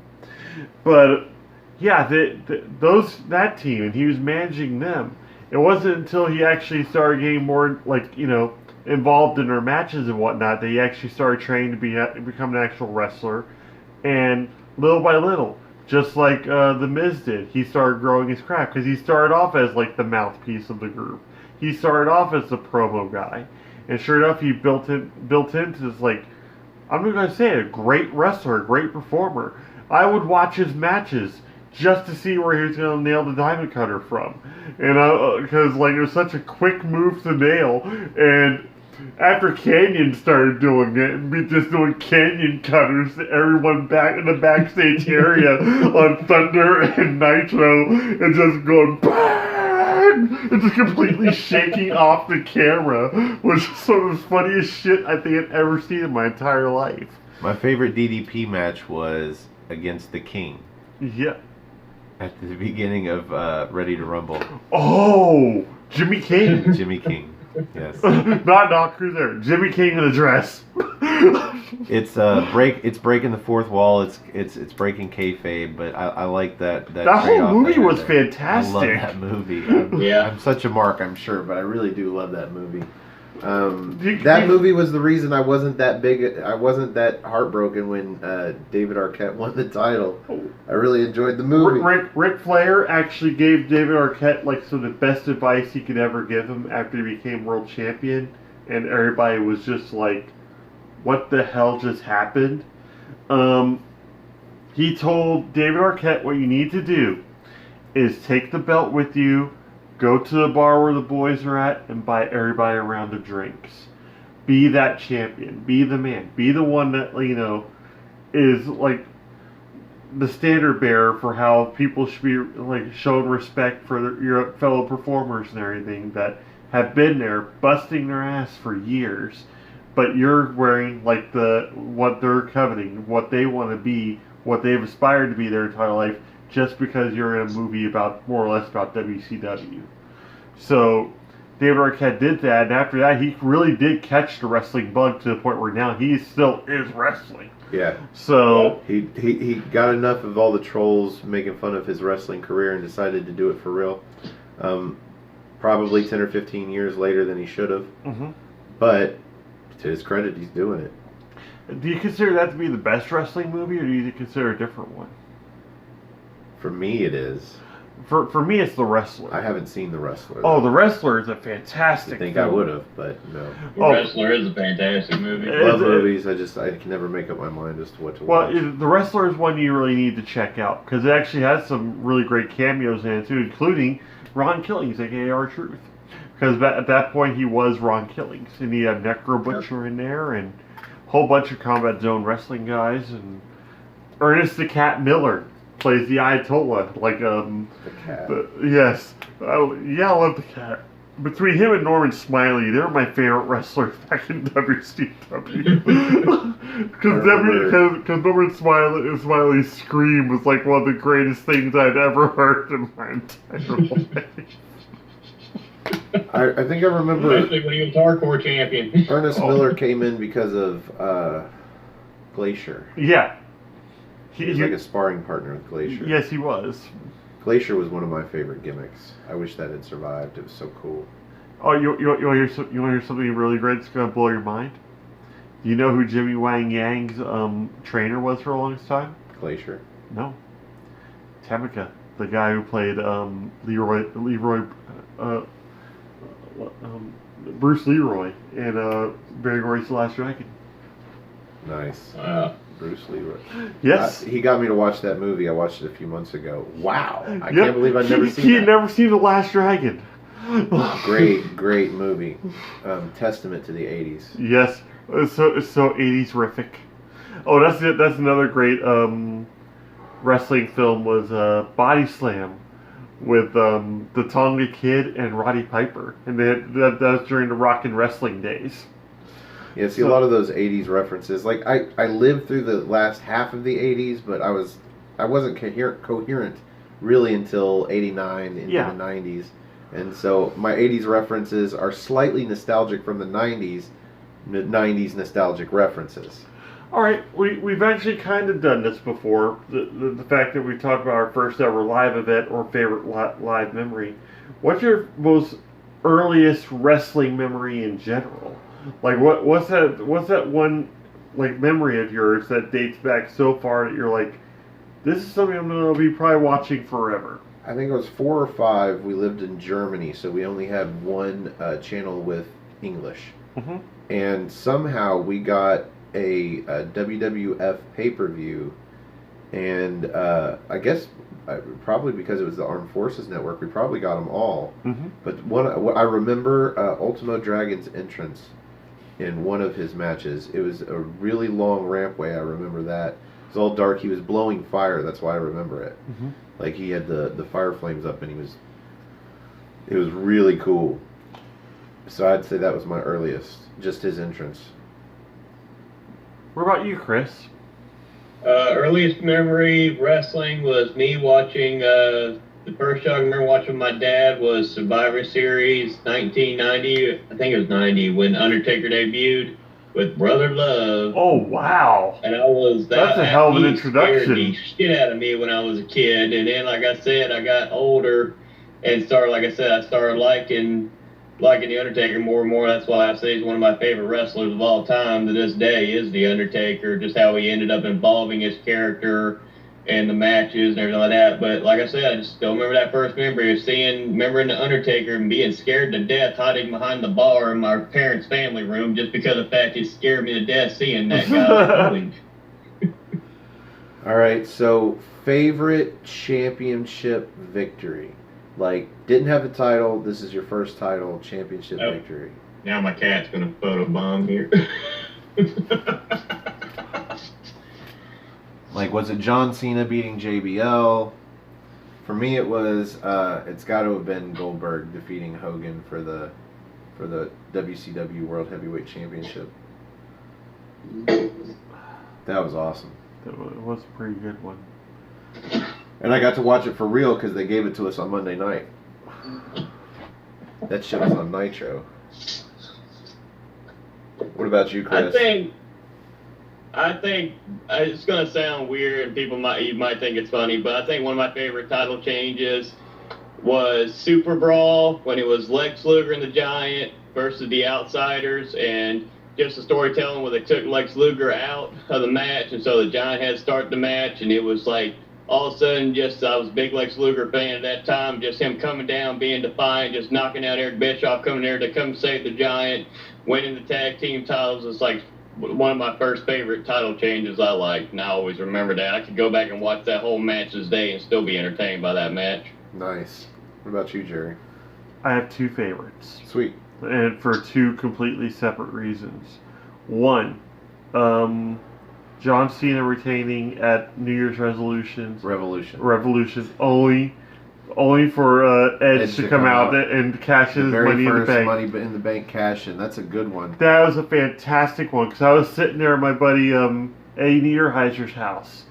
[SPEAKER 2] But yeah, that team, and he was managing them. It wasn't until he actually started getting more involved in their matches and whatnot that he actually started training to become an actual wrestler. And little by little, just like The Miz did, he started growing his craft because he started off as like the mouthpiece of the group. He started off as the promo guy, and sure enough, he built into this like, I'm not gonna say it, a great wrestler, a great performer. I would watch his matches just to see where he was gonna nail the diamond cutter from, and because like it was such a quick move to nail. And after Canyon started doing it and be just doing Canyon cutters to everyone back in the backstage area on Thunder and Nitro, and just going bang, and just completely shaking off the camera, was some of the funniest shit I think I've ever seen in my entire life.
[SPEAKER 1] My favorite DDP match was against the King.
[SPEAKER 2] Yeah.
[SPEAKER 1] At the beginning of Ready to Rumble.
[SPEAKER 2] Oh, Jimmy King.
[SPEAKER 1] Jimmy King. Yes.
[SPEAKER 2] Not Doc Cruiser. Jimmy King in a dress.
[SPEAKER 1] It's breaking the fourth wall. It's breaking kayfabe. But I like that.
[SPEAKER 2] That whole movie was fantastic.
[SPEAKER 1] I love that movie. I'm such a mark, I'm sure, but I really do love that movie. That movie was the reason I wasn't that heartbroken when David Arquette won the title. I really enjoyed the movie.
[SPEAKER 2] Ric Flair actually gave David Arquette like some of the best advice he could ever give him after he became world champion, and everybody was just like, what the hell just happened? He told David Arquette, what you need to do is take the belt with you, go to the bar where the boys are at, and buy everybody a round of drinks. Be that champion. Be the man. Be the one that, is like the standard bearer for how people should be like showing respect for your fellow performers and everything that have been there busting their ass for years. But you're wearing like what they're coveting, what they want to be, what they've aspired to be their entire life, just because you're in a movie more or less about WCW. So David Arquette did that, and after that, he really did catch the wrestling bug to the point where now he still is wrestling.
[SPEAKER 1] Yeah.
[SPEAKER 2] So
[SPEAKER 1] he got enough of all the trolls making fun of his wrestling career and decided to do it for real. Probably 10 or 15 years later than he should have.
[SPEAKER 2] Mm-hmm.
[SPEAKER 1] But to his credit, he's doing it.
[SPEAKER 2] Do you consider that to be the best wrestling movie, or do you consider a different one?
[SPEAKER 1] For me, it is.
[SPEAKER 2] For me, it's The Wrestler.
[SPEAKER 1] I haven't seen The Wrestler.
[SPEAKER 2] Oh, The Wrestler is a fantastic
[SPEAKER 1] I think
[SPEAKER 2] film.
[SPEAKER 1] I would have, but no.
[SPEAKER 4] The Wrestler is a fantastic movie.
[SPEAKER 1] Love movies. I can never make up my mind as to what to watch.
[SPEAKER 2] Well, The Wrestler is one you really need to check out because it actually has some really great cameos in it too, including Ron Killings, aka R-Truth. Because at that point he was Ron Killings, and he had Necro Butcher in there, and a whole bunch of Combat Zone wrestling guys, and Ernest the Cat Miller plays the Ayatollah, like
[SPEAKER 1] The cat.
[SPEAKER 2] yes, I love the cat. Between him and Norman Smiley, they're my favorite wrestlers back in WCW. Because Norman Smiley's scream was like one of the greatest things I'd ever heard in my entire life.
[SPEAKER 1] I think I remember
[SPEAKER 4] Especially when he was hardcore champion.
[SPEAKER 1] Ernest Miller came in because of Glacier.
[SPEAKER 2] Yeah.
[SPEAKER 1] He was like a sparring partner with Glacier.
[SPEAKER 2] Yes, he was.
[SPEAKER 1] Glacier was one of my favorite gimmicks. I wish that had survived. It was so cool.
[SPEAKER 2] Oh, you want to hear something really great that's going to blow your mind? Do you know who Jimmy Wang Yang's trainer was for the longest time?
[SPEAKER 1] Glacier.
[SPEAKER 2] No. Tamika, the guy who played Bruce Leroy in Barry Gordy's The Last Dragon.
[SPEAKER 1] Nice. Bruce Leroy.
[SPEAKER 2] Yes.
[SPEAKER 1] He got me to watch that movie. I watched it a few months ago. Wow. I can't believe I'd never seen
[SPEAKER 2] He
[SPEAKER 1] that.
[SPEAKER 2] had never seen The Last Dragon.
[SPEAKER 1] Great movie. Testament to the 80s.
[SPEAKER 2] Yes. It's so 80s-rific. Oh, that's another great wrestling film was Body Slam with the Tonga Kid and Roddy Piper. And that was during the rock and wrestling days.
[SPEAKER 1] Yeah, see, a lot of those 80s references. Like, I lived through the last half of the 80s, but I wasn't coherent really until 89 into the 90s. And so my 80s references are slightly nostalgic from the 90s nostalgic references.
[SPEAKER 2] All right, we've actually kind of done this before. The fact that we talked about our first ever live event or favorite live memory. What's your most earliest wrestling memory in general? Like what's that one like memory of yours that dates back so far that you're like, this is something I'm gonna be probably watching forever?
[SPEAKER 1] I think it was 4 or 5. We lived in Germany, so we only had one channel with English.
[SPEAKER 2] Mm-hmm.
[SPEAKER 1] And somehow we got a WWF pay-per-view, and I guess probably because it was the Armed Forces Network, we probably got them all.
[SPEAKER 2] Mm-hmm.
[SPEAKER 1] But what I remember Ultimo Dragon's entrance in one of his matches. It was a really long rampway. I remember that. It was all dark. He was blowing fire. That's why I remember it.
[SPEAKER 2] Mm-hmm.
[SPEAKER 1] Like he had the fire flames up, and it was really cool. So I'd say that was my earliest, just his entrance.
[SPEAKER 2] What about you, Chris?
[SPEAKER 4] Earliest memory of wrestling was me watching, the first show I remember watching with my dad was Survivor Series 1990, I think it was 90, when Undertaker debuted with Brother Love.
[SPEAKER 2] Oh, wow.
[SPEAKER 4] And
[SPEAKER 2] That's a hell of an introduction.
[SPEAKER 4] Scared the shit out of me when I was a kid. And then, like I said, I got older and started liking the Undertaker more and more. That's why I say he's one of my favorite wrestlers of all time to this day is the Undertaker, just how he ended up involving his character and the matches and everything like that. But like I said, I just still remember that first memory of remembering the Undertaker and being scared to death hiding behind the bar in my parents' family room just because of the fact it scared me to death seeing that guy.
[SPEAKER 1] All right, so favorite championship victory. Like, didn't have the title, this is your first title, championship victory.
[SPEAKER 4] Now my cat's going to photobomb here.
[SPEAKER 1] Like, was it John Cena beating JBL? For me, it was, it's got to have been Goldberg defeating Hogan for the WCW World Heavyweight Championship. That was awesome.
[SPEAKER 2] That was a pretty good one.
[SPEAKER 1] And I got to watch it for real because they gave it to us on Monday night. That shit was on Nitro. What about you, Chris?
[SPEAKER 4] I think it's gonna sound weird, and you might think it's funny, but I think one of my favorite title changes was Super Brawl when it was Lex Luger and the Giant versus the Outsiders, and just the storytelling where they took Lex Luger out of the match, and so the Giant had to start the match, and it was like all of a sudden, just I was a big Lex Luger fan at that time. Just him coming down, being defiant, just knocking out Eric Bischoff, coming there to come save the Giant, winning the tag team titles. It's like one of my first favorite title changes I liked, and I always remember that. I could go back and watch that whole match this day and still be entertained by that match.
[SPEAKER 1] Nice. What about you, Jerry?
[SPEAKER 2] I have two favorites.
[SPEAKER 1] Sweet.
[SPEAKER 2] And for two completely separate reasons. One, John Cena retaining at New Year's Revolution only for Edge to come out and cash in his Money in the Bank.
[SPEAKER 1] Money in the Bank cash in. That's a good one.
[SPEAKER 2] That was a fantastic one because I was sitting there at my buddy Eddie Niederheiser's house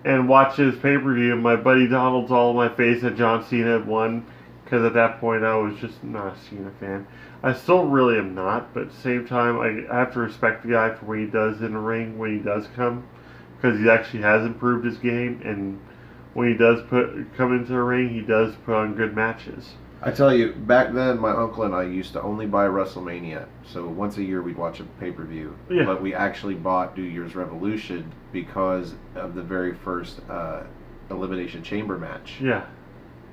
[SPEAKER 2] and watching his pay-per-view, and my buddy Donald's all in my face that John Cena had won, because at that point I was just not a Cena fan. I still really am not, but at the same time I have to respect the guy for what he does in the ring when he does come, because he actually has improved his game, and when he does come into the ring, he does put on good matches.
[SPEAKER 1] I tell you, back then, my uncle and I used to only buy WrestleMania. So once a year, we'd watch a pay-per-view.
[SPEAKER 2] Yeah.
[SPEAKER 1] But we actually bought New Year's Revolution because of the very first Elimination Chamber match.
[SPEAKER 2] Yeah.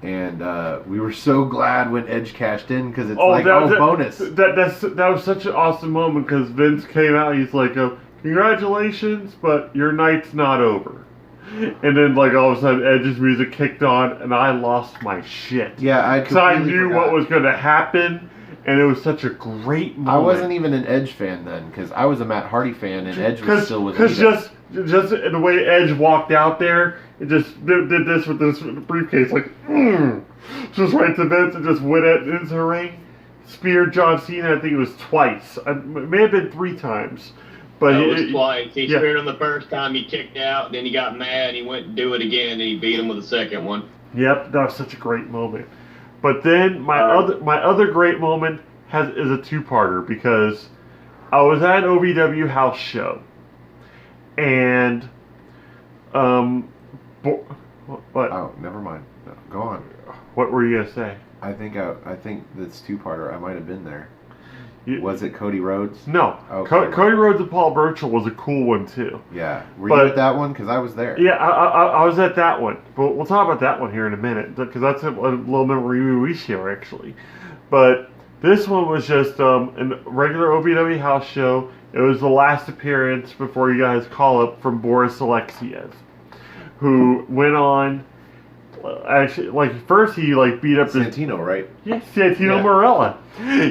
[SPEAKER 1] And we were so glad when Edge cashed in because it's bonus.
[SPEAKER 2] That was such an awesome moment because Vince came out and he's like, congratulations, but your night's not over. And then, like, all of a sudden, Edge's music kicked on, and I lost my shit.
[SPEAKER 1] Yeah,
[SPEAKER 2] because I knew what was going to happen, and it was such a great moment.
[SPEAKER 1] I wasn't even an Edge fan then, because I was a Matt Hardy fan, and Edge was still with me.
[SPEAKER 2] Because just the way Edge walked out there, it just did this with this briefcase, like, just right to Vince, and just went into the ring, speared John Cena. I think it was twice. It may have been 3 times. But
[SPEAKER 4] it was twice. He speared him the first time, he kicked out, then he got mad, he went to do it again, and he beat him with the second one.
[SPEAKER 2] Yep, that was such a great moment. But then my other great moment is a 2-parter, because I was at an OVW house show, and what?
[SPEAKER 1] Oh, never mind. No, go on.
[SPEAKER 2] What were you gonna say?
[SPEAKER 1] I think that's 2-parter. I might have been there. Was it Cody Rhodes?
[SPEAKER 2] No.
[SPEAKER 1] Oh,
[SPEAKER 2] Cody Rhodes and Paul Burchill was a cool one, too.
[SPEAKER 1] Yeah. Were you at that one? Because I was there.
[SPEAKER 2] Yeah, I was at that one. But we'll talk about that one here in a minute, because that's a little memory we share, actually. But this one was just a regular OVW house show. It was the last appearance before you guys call up from Boris Alexiev, who went on... Actually, like, first he beat up
[SPEAKER 1] Santino, right?
[SPEAKER 2] Yeah, Santino Marella.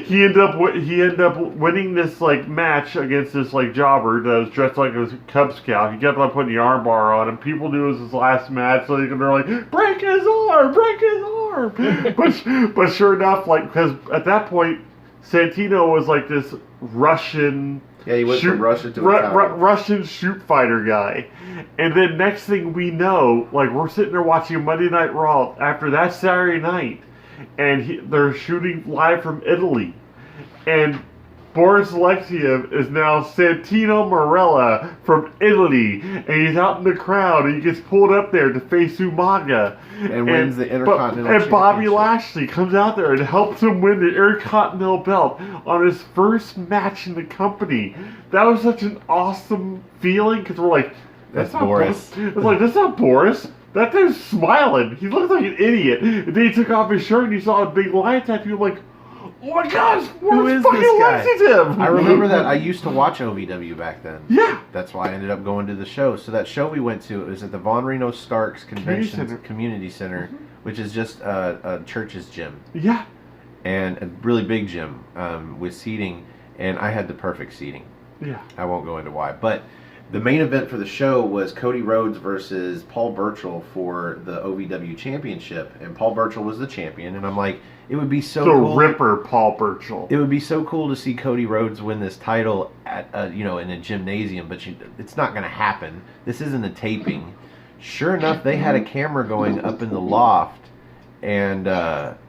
[SPEAKER 2] He ended up winning this match against this jobber that was dressed like a Cub Scout. He kept on putting the arm bar on him. People knew it was his last match, so they're like, break his arm, break his arm. but sure enough, because at that point Santino was this Russian.
[SPEAKER 1] Yeah, he went from Russia to
[SPEAKER 2] Russian shoot fighter guy. And then next thing we know, we're sitting there watching Monday Night Raw after that Saturday night, and they're shooting live from Italy. And Boris Alexiev is now Santino Marella from Italy, and he's out in the crowd, and he gets pulled up there to face Umaga.
[SPEAKER 1] And wins the Intercontinental Championship.
[SPEAKER 2] And Bobby Lashley comes out there and helps him win the Intercontinental belt on his first match in the company. That was such an awesome feeling, because we're like,
[SPEAKER 1] that's not Boris.
[SPEAKER 2] It's like, that's not Boris. That dude's smiling. He looks like an idiot. And then he took off his shirt and he saw a big lion tattoo. I'm like, oh my gosh,
[SPEAKER 1] who is
[SPEAKER 2] fucking
[SPEAKER 1] this guy?
[SPEAKER 2] Lexington?
[SPEAKER 1] I remember that. I used to watch OVW back then.
[SPEAKER 2] Yeah.
[SPEAKER 1] That's why I ended up going to the show. So that show we went to, it was at the Von Reno Starks Convention Community Center, which is just a church's gym.
[SPEAKER 2] Yeah.
[SPEAKER 1] And a really big gym with seating, and I had the perfect seating.
[SPEAKER 2] Yeah.
[SPEAKER 1] I won't go into why. But the main event for the show was Cody Rhodes versus Paul Burchill for the OVW Championship, and Paul Burchill was the champion. And I'm like, it would be so cool.
[SPEAKER 2] The Ripper Paul Burchill.
[SPEAKER 1] It would be so cool to see Cody Rhodes win this title at in a gymnasium, but it's not going to happen. This isn't a taping. Sure enough, they had a camera going up in the loft, and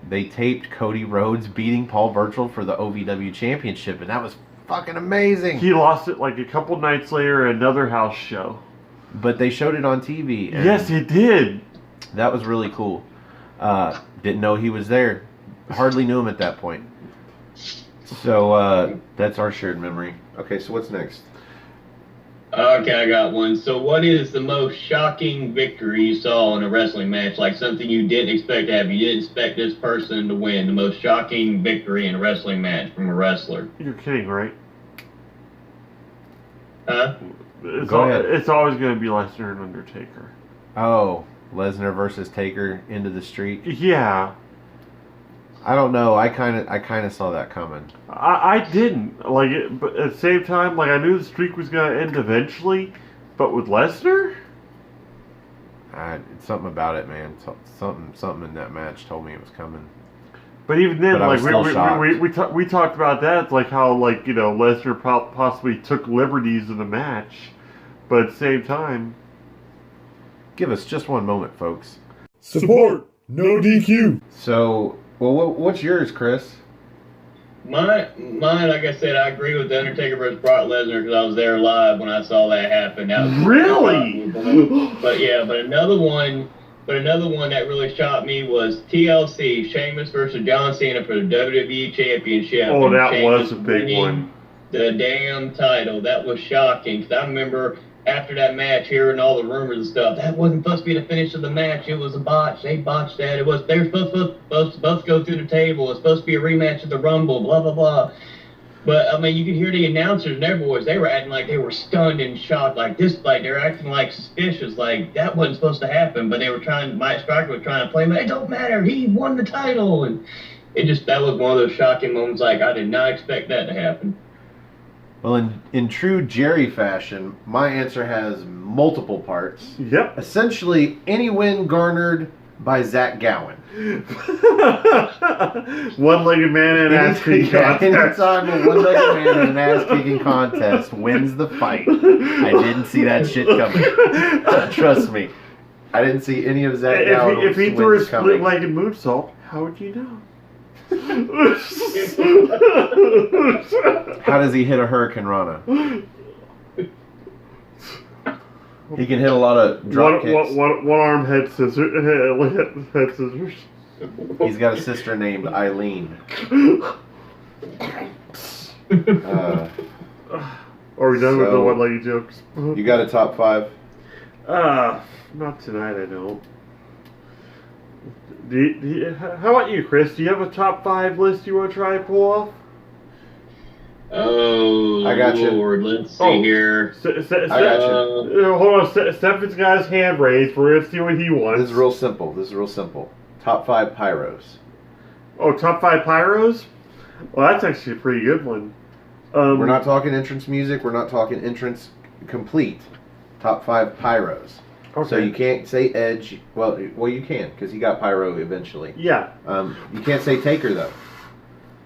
[SPEAKER 1] they taped Cody Rhodes beating Paul Burchill for the OVW Championship, and that was fucking amazing.
[SPEAKER 2] He lost it a couple nights later at another house show.
[SPEAKER 1] But they showed it on TV.
[SPEAKER 2] Yes, it did.
[SPEAKER 1] That was really cool. Didn't know he was there. Hardly knew him at that point. So that's our shared memory. Okay, so what's next?
[SPEAKER 4] Okay, I got one. So, what is the most shocking victory you saw in a wrestling match? Like something you didn't expect to happen. You didn't expect this person to win. The most shocking victory in a wrestling match from a wrestler.
[SPEAKER 2] You're kidding, right?
[SPEAKER 4] Huh?
[SPEAKER 1] Go ahead.
[SPEAKER 2] It's always going to be Lesnar and Undertaker.
[SPEAKER 1] Oh, Lesnar versus Taker into the streak.
[SPEAKER 2] Yeah.
[SPEAKER 1] I don't know. I kind of saw that coming.
[SPEAKER 2] I didn't. But at the same time, I knew the streak was going to end eventually, but with Lesnar?
[SPEAKER 1] Something about it, man. Something in that match told me it was coming.
[SPEAKER 2] But even then,
[SPEAKER 1] But I was still shocked.
[SPEAKER 2] we talked about that. It's like how, Lesnar possibly took liberties in the match, but at the same time...
[SPEAKER 1] Give us just one moment, folks.
[SPEAKER 3] Support, no DQ.
[SPEAKER 1] So, well, what's yours, Chris?
[SPEAKER 4] Mine, like I said, I agree with the Undertaker versus Brock Lesnar because I was there live when I saw that happen. That was
[SPEAKER 2] Really?
[SPEAKER 4] But another one that really shocked me was TLC, Sheamus versus John Cena for the WWE Championship.
[SPEAKER 2] Oh,
[SPEAKER 4] and
[SPEAKER 2] that
[SPEAKER 4] Sheamus
[SPEAKER 2] was a big
[SPEAKER 4] winning
[SPEAKER 2] one.
[SPEAKER 4] The damn title. That was shocking because I remember after that match hearing all the rumors and stuff. That wasn't supposed to be the finish of the match. It was a botch. They botched that. They were supposed to go through the table. It was supposed to be a rematch of the Rumble. Blah blah blah. But I mean, you could hear the announcers and their boys. They were acting like they were stunned and shocked, like they're acting like suspicious, like that wasn't supposed to happen. But they were Mike Striker was trying to play him. It don't matter. He won the title, and that was one of those shocking moments. Like I did not expect that to happen.
[SPEAKER 1] Well, in true Jerry fashion, my answer has multiple parts.
[SPEAKER 2] Yep.
[SPEAKER 1] Essentially, any win garnered by Zach Gowen.
[SPEAKER 2] One-legged man in an ass-kicking contest.
[SPEAKER 1] Anytime a one-legged man in an ass-kicking contest wins the fight, I didn't see that shit coming. Trust me. I didn't see any of Zach Gowen's
[SPEAKER 2] If he threw a
[SPEAKER 1] wins coming.
[SPEAKER 2] split-legged moonsault, how would you know?
[SPEAKER 1] How does he hit a Hurricane Rana? He can hit a lot of drop kicks.
[SPEAKER 2] One arm head scissors.
[SPEAKER 1] He's got a sister named Eileen.
[SPEAKER 2] Are we done with the one-legged jokes?
[SPEAKER 1] You got a top 5?
[SPEAKER 2] Not tonight, I don't. How about you, Chris? Do you have a top 5 list you want to try and pull off?
[SPEAKER 4] Oh,
[SPEAKER 1] I got you.
[SPEAKER 4] Lord, let's see here.
[SPEAKER 1] I got you.
[SPEAKER 2] Hold on, Stefan's got his hand raised. We're going to see what he wants.
[SPEAKER 1] This is real simple. Top 5 pyros.
[SPEAKER 2] Oh, top 5 pyros? Well, that's actually a pretty good one.
[SPEAKER 1] We're not talking entrance music. We're not talking entrance complete. Top 5 pyros.
[SPEAKER 2] Okay.
[SPEAKER 1] So you can't say Edge. Well, you can because he got pyro eventually.
[SPEAKER 2] Yeah.
[SPEAKER 1] You can't say Taker though.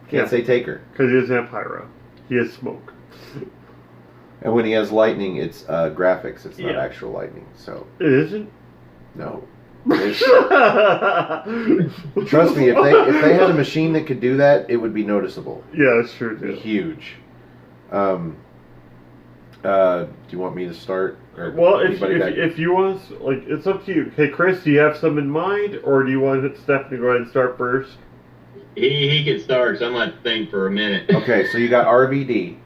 [SPEAKER 1] Can't say Taker
[SPEAKER 2] because he doesn't have pyro. He has smoke.
[SPEAKER 1] And when he has lightning, it's graphics. It's not actual lightning. So
[SPEAKER 2] it isn't.
[SPEAKER 1] No. Trust me, if they had a machine that could do that, it would be noticeable.
[SPEAKER 2] Yeah, that's true.
[SPEAKER 1] It'd be huge. Do you want me to start?
[SPEAKER 2] Well, if you want, it's up to you. Hey, Chris, do you have some in mind, or do you want Steph to go ahead and start first?
[SPEAKER 4] He can start, so I'm going to think for a minute.
[SPEAKER 1] Okay, so you got RVD.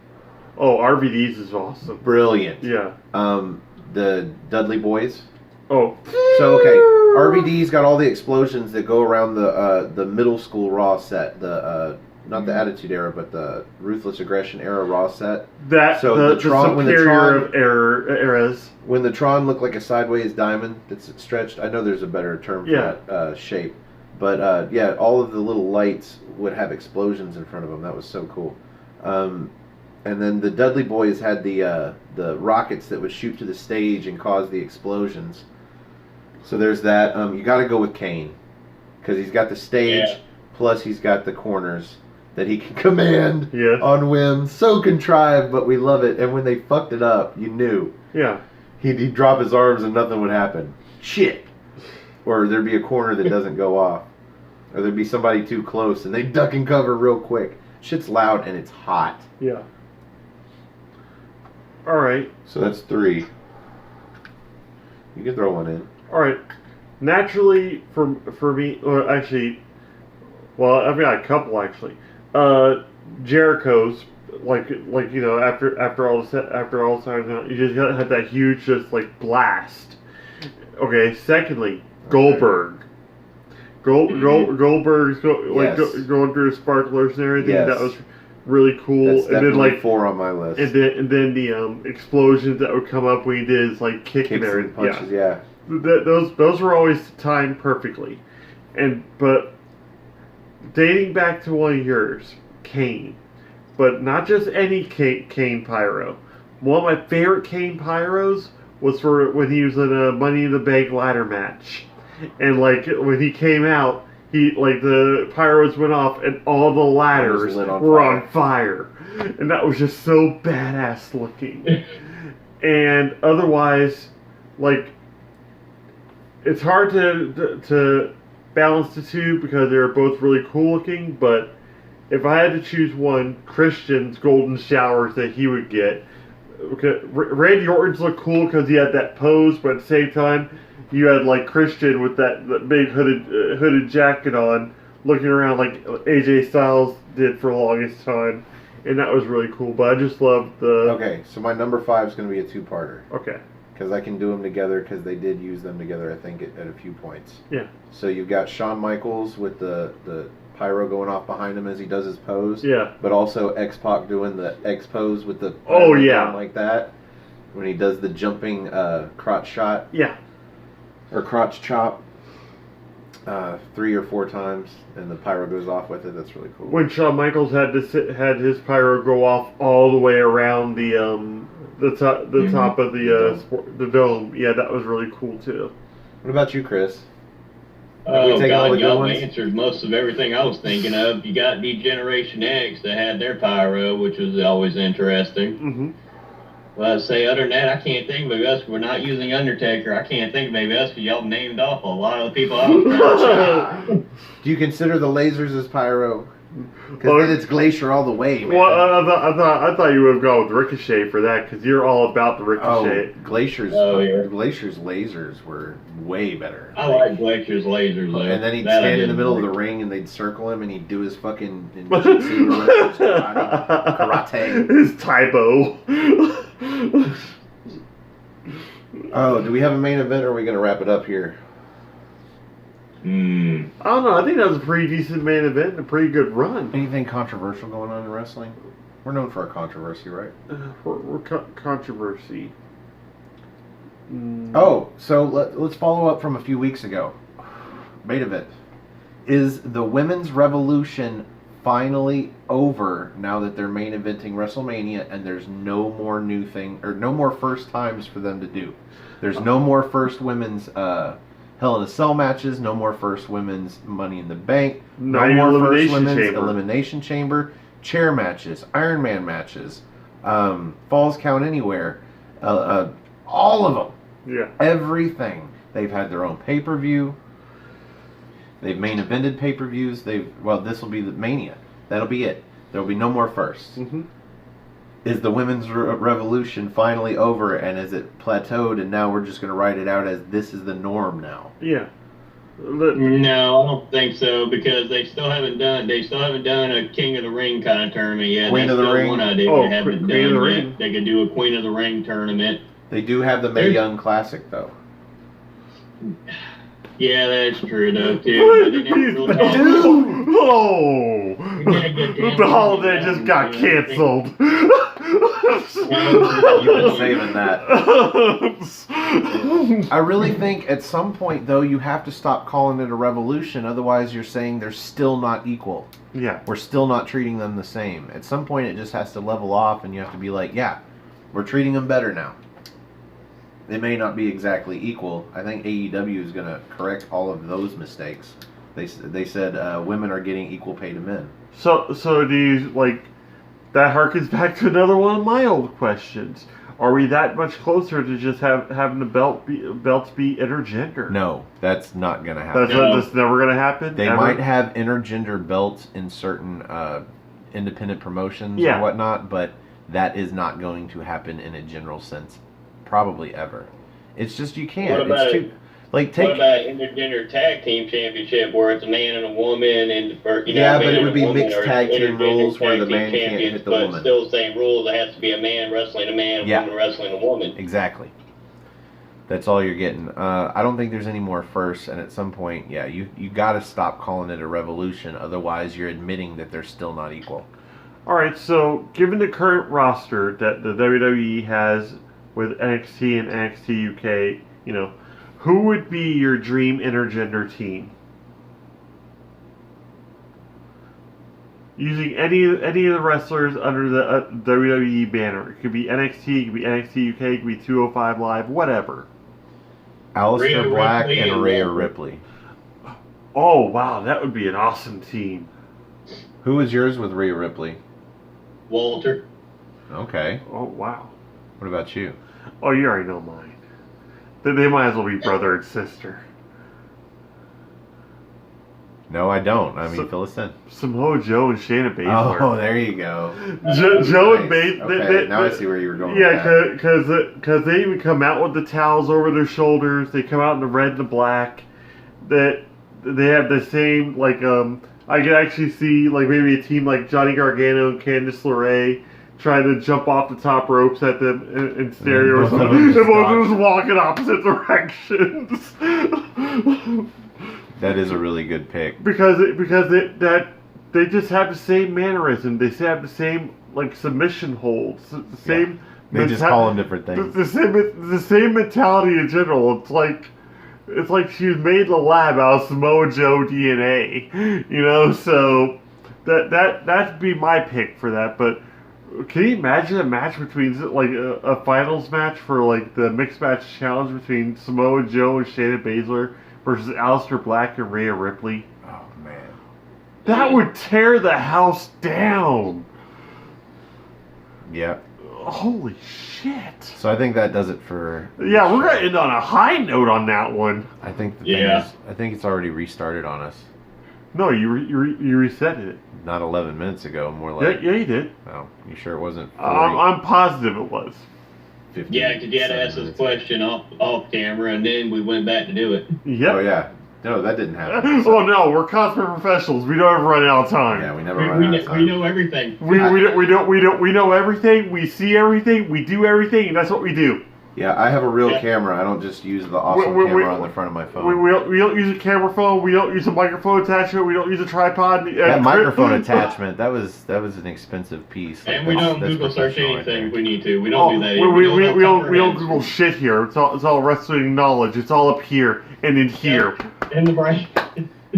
[SPEAKER 2] Oh, RVD's is awesome.
[SPEAKER 1] Brilliant.
[SPEAKER 2] Yeah.
[SPEAKER 1] The Dudley Boys.
[SPEAKER 2] Oh.
[SPEAKER 1] So okay, RVD's got all the explosions that go around the middle school Raw set. Not the Attitude Era, but the Ruthless Aggression Era Raw set.
[SPEAKER 2] The superior of eras.
[SPEAKER 1] When the Tron looked like a sideways diamond that's stretched, I know there's a better term for that shape. But all of the little lights would have explosions in front of them. That was so cool. And then the Dudley Boys had the rockets that would shoot to the stage and cause the explosions. So there's that. You got to go with Kane because he's got the stage, plus he's got the corners that he can command on whim. So contrived, but we love it. And when they fucked it up, you knew.
[SPEAKER 2] Yeah.
[SPEAKER 1] He'd drop his arms and nothing would happen. Shit. Or there'd be a corner that doesn't go off. Or there'd be somebody too close and they duck and cover real quick. Shit's loud and it's hot.
[SPEAKER 2] Yeah. All right.
[SPEAKER 1] So that's 3. You can throw one in.
[SPEAKER 2] All right. naturally for me, or actually, well, I've got a couple actually. Jericho's like after all the time you just had that huge just like blast. Okay. Secondly, Goldberg. Goldberg's going through the sparklers and everything.
[SPEAKER 1] Yes.
[SPEAKER 2] That was really cool.
[SPEAKER 1] That's
[SPEAKER 2] and then
[SPEAKER 1] definitely 4 on my list.
[SPEAKER 2] and then the explosions that would come up when he did his like kick and
[SPEAKER 1] Kicks
[SPEAKER 2] everything.
[SPEAKER 1] and punches, yeah.
[SPEAKER 2] Those were always timed perfectly, but dating back to one of yours, Kane, but not just any Kane pyro. One of my favorite Kane pyros was for when he was in a Money in the Bank ladder match, and like when he came out, he like the pyros went off and all the ladders were on fire, and that was just so badass looking. And otherwise, like, it's hard to balance the two because they're both really cool looking, but if I had to choose one, Christian's golden showers that he would get. Okay, Randy Orton's looked cool because he had that pose, but at the same time, you had like Christian with that big hooded jacket on, looking around like AJ Styles did for the longest time, and that was really cool. But I just love the.
[SPEAKER 1] Okay, so my number 5 is going to be a 2-parter.
[SPEAKER 2] Okay.
[SPEAKER 1] Because I can do them together because they did use them together, I think, at a few points.
[SPEAKER 2] Yeah.
[SPEAKER 1] So you've got Shawn Michaels with the pyro going off behind him as he does his pose.
[SPEAKER 2] Yeah.
[SPEAKER 1] But also X-Pac doing the X pose with the
[SPEAKER 2] oh yeah
[SPEAKER 1] like that when he does the jumping crotch shot.
[SPEAKER 2] Yeah.
[SPEAKER 1] Or crotch chop. 3 or 4 times, and the pyro goes off with it. That's really cool.
[SPEAKER 2] When Shawn Michaels had his pyro go off all the way around the top of the dome. Yeah, that was really cool too.
[SPEAKER 1] What about you, Chris?
[SPEAKER 4] Oh God, y'all answered most of everything I was thinking of. You got D-Generation X that had their pyro, which was always interesting.
[SPEAKER 2] Mm-hmm.
[SPEAKER 4] Well, I'd say other than that, I can't think of us. We're not using Undertaker. I can't think of maybe us because y'all named off a lot of the people I was trying to
[SPEAKER 1] Do you consider the lasers as pyro? Because then it's Glacier all the way, man.
[SPEAKER 2] Well, I thought you would have gone with Ricochet for that because you're all about the Ricochet.
[SPEAKER 1] Glacier's lasers were way better.
[SPEAKER 4] I like Glacier's lasers, though.
[SPEAKER 1] And then he'd stand in the middle of the ring and they'd circle him and he'd do his fucking karate.
[SPEAKER 2] His typo.
[SPEAKER 1] Oh, do we have a main event or are we going to wrap it up here?
[SPEAKER 2] I don't know. I think that was a pretty decent main event and a pretty good run.
[SPEAKER 1] Anything controversial going on in wrestling? We're known for our controversy, right?
[SPEAKER 2] Controversy.
[SPEAKER 1] Oh, so let's follow up from a few weeks ago. Main event. Is the women's revolution finally over now that they're main eventing WrestleMania and there's no more new thing or no more first times for them to do? There's no more first women's Hell in a Cell matches, no more first women's Money in the Bank, no more first women's Elimination Chamber, chair matches, Iron Man matches, Falls Count Anywhere, all of them.
[SPEAKER 2] Yeah.
[SPEAKER 1] Everything. They've had their own pay-per-view. They've main evented pay-per-views. This will be the Mania. That'll be it. There'll be no more firsts.
[SPEAKER 2] Mm-hmm.
[SPEAKER 1] Is the women's revolution finally over, and is it plateaued, and now we're just going to write it out as this is the norm now?
[SPEAKER 2] Yeah.
[SPEAKER 4] No, I don't think so because they still haven't done a King of the Ring kind of tournament yet.
[SPEAKER 1] Queen of the Ring.
[SPEAKER 4] One idea they haven't done yet. They could do a Queen of the Ring tournament.
[SPEAKER 1] They do have the Mae Young Classic though.
[SPEAKER 4] Yeah, that's true though too.
[SPEAKER 2] The holiday just got canceled.
[SPEAKER 1] You've been saving that. I really think at some point though you have to stop calling it a revolution, otherwise you're saying they're still not equal.
[SPEAKER 2] Yeah.
[SPEAKER 1] We're still not treating them the same. At some point it just has to level off and you have to be like, yeah, we're treating them better now. They may not be exactly equal. I think AEW is going to correct all of those mistakes. They said women are getting equal pay to men.
[SPEAKER 2] So do you, like, that harkens back to another one of my old questions. Are we that much closer to just having the belts be intergender?
[SPEAKER 1] No, that's not going to happen.
[SPEAKER 2] That's never going to happen?
[SPEAKER 1] They might have intergender belts in certain independent promotions or whatnot, but that is not going to happen in a general sense. Probably ever. It's just you can't. Like
[SPEAKER 4] What
[SPEAKER 1] take.
[SPEAKER 4] about intergender tag team championship where it's a man and a woman and or,
[SPEAKER 1] Yeah,
[SPEAKER 4] a man
[SPEAKER 1] but it
[SPEAKER 4] and
[SPEAKER 1] would
[SPEAKER 4] a
[SPEAKER 1] be
[SPEAKER 4] woman
[SPEAKER 1] mixed
[SPEAKER 4] or
[SPEAKER 1] tag team
[SPEAKER 4] intergender
[SPEAKER 1] rules where
[SPEAKER 4] tag
[SPEAKER 1] the
[SPEAKER 4] team
[SPEAKER 1] man can't
[SPEAKER 4] champions,
[SPEAKER 1] hit the
[SPEAKER 4] but
[SPEAKER 1] woman.
[SPEAKER 4] still the same rules. It has to be a man wrestling a man, a woman wrestling a woman.
[SPEAKER 1] Exactly. That's all you're getting. I don't think there's any more firsts, and at some point, yeah, you got to stop calling it a revolution. Otherwise, you're admitting that they're still not equal.
[SPEAKER 2] All right, so given the current roster that the WWE has with NXT and NXT UK, who would be your dream intergender team? Using any of the wrestlers under the WWE banner. It could be NXT, it could be NXT UK, it could be 205 Live, whatever.
[SPEAKER 1] Aleister
[SPEAKER 4] Rhea
[SPEAKER 1] Black
[SPEAKER 4] Ripley
[SPEAKER 1] and
[SPEAKER 4] and
[SPEAKER 1] Rhea
[SPEAKER 4] Walter.
[SPEAKER 1] Ripley.
[SPEAKER 2] Oh, wow, that would be an awesome team.
[SPEAKER 1] Who was yours with Rhea Ripley?
[SPEAKER 4] Walter.
[SPEAKER 1] Okay.
[SPEAKER 2] Oh, wow.
[SPEAKER 1] What about you?
[SPEAKER 2] Oh, you already know mine. They might as well be brother and sister.
[SPEAKER 1] No, I don't. I mean, fill us in.
[SPEAKER 2] Samoa Joe and Shayna Baszler.
[SPEAKER 1] Oh, there you go.
[SPEAKER 2] Joe and
[SPEAKER 1] Nice.
[SPEAKER 2] Baszler.
[SPEAKER 1] Okay, now I see where you were going.
[SPEAKER 2] Yeah,
[SPEAKER 1] with that.
[SPEAKER 2] because they even come out with the towels over their shoulders. They come out in the red and the black. That they have the same I could actually see maybe a team like Johnny Gargano and Candice LeRae trying to jump off the top ropes at them in stereo or
[SPEAKER 1] both of
[SPEAKER 2] something.
[SPEAKER 1] them just
[SPEAKER 2] And both of them
[SPEAKER 1] dodge.
[SPEAKER 2] just walk in opposite directions.
[SPEAKER 1] That is a really good pick.
[SPEAKER 2] because they just have the same mannerism. They have the same submission holds. The same.
[SPEAKER 1] They just call them different things.
[SPEAKER 2] The same mentality in general. It's like she was made in the lab out of Samoa Joe DNA, So that'd be my pick for that. But can you imagine a match between a finals match for the mixed match challenge between Samoa Joe and Shayna Baszler versus Aleister Black and Rhea Ripley?
[SPEAKER 1] Oh man,
[SPEAKER 2] That would tear the house down.
[SPEAKER 1] yeah.
[SPEAKER 2] Holy shit.
[SPEAKER 1] So I think that does it for.
[SPEAKER 2] Yeah, we're gonna end on a high note on that one.
[SPEAKER 1] I think the thing is, I think it's already restarted on us.
[SPEAKER 2] No, you reset it.
[SPEAKER 1] Not 11 minutes ago, more like.
[SPEAKER 2] Yeah, you did.
[SPEAKER 1] Oh, you sure it wasn't? 40,
[SPEAKER 2] I'm positive it was.
[SPEAKER 1] 50,
[SPEAKER 4] Yeah, because you had to ask this question off camera, and then we went back to do it.
[SPEAKER 2] Yep.
[SPEAKER 1] Oh yeah, no, that didn't happen.
[SPEAKER 2] Oh no, we're consummate professionals. We don't ever run out of time.
[SPEAKER 1] Yeah, we never
[SPEAKER 4] We,
[SPEAKER 1] run
[SPEAKER 4] we,
[SPEAKER 1] out of
[SPEAKER 4] kn-
[SPEAKER 1] time.
[SPEAKER 4] we know everything.
[SPEAKER 2] We know everything. We see everything. We do everything, and that's what we do.
[SPEAKER 1] Yeah, I have a real
[SPEAKER 4] Yeah.
[SPEAKER 1] camera. I don't just use the awesome
[SPEAKER 2] We-
[SPEAKER 1] camera on the front of my phone.
[SPEAKER 2] We don't use a camera phone. We don't use a microphone attachment. We don't use a tripod.
[SPEAKER 1] That microphone attachment, that was an expensive piece.
[SPEAKER 4] And we don't
[SPEAKER 1] That's
[SPEAKER 4] Google search
[SPEAKER 1] professional right
[SPEAKER 4] anything
[SPEAKER 1] there.
[SPEAKER 4] if we need to. We don't do that.
[SPEAKER 2] We don't Google shit here. It's all wrestling knowledge. It's all up here and in here.
[SPEAKER 4] In the brain.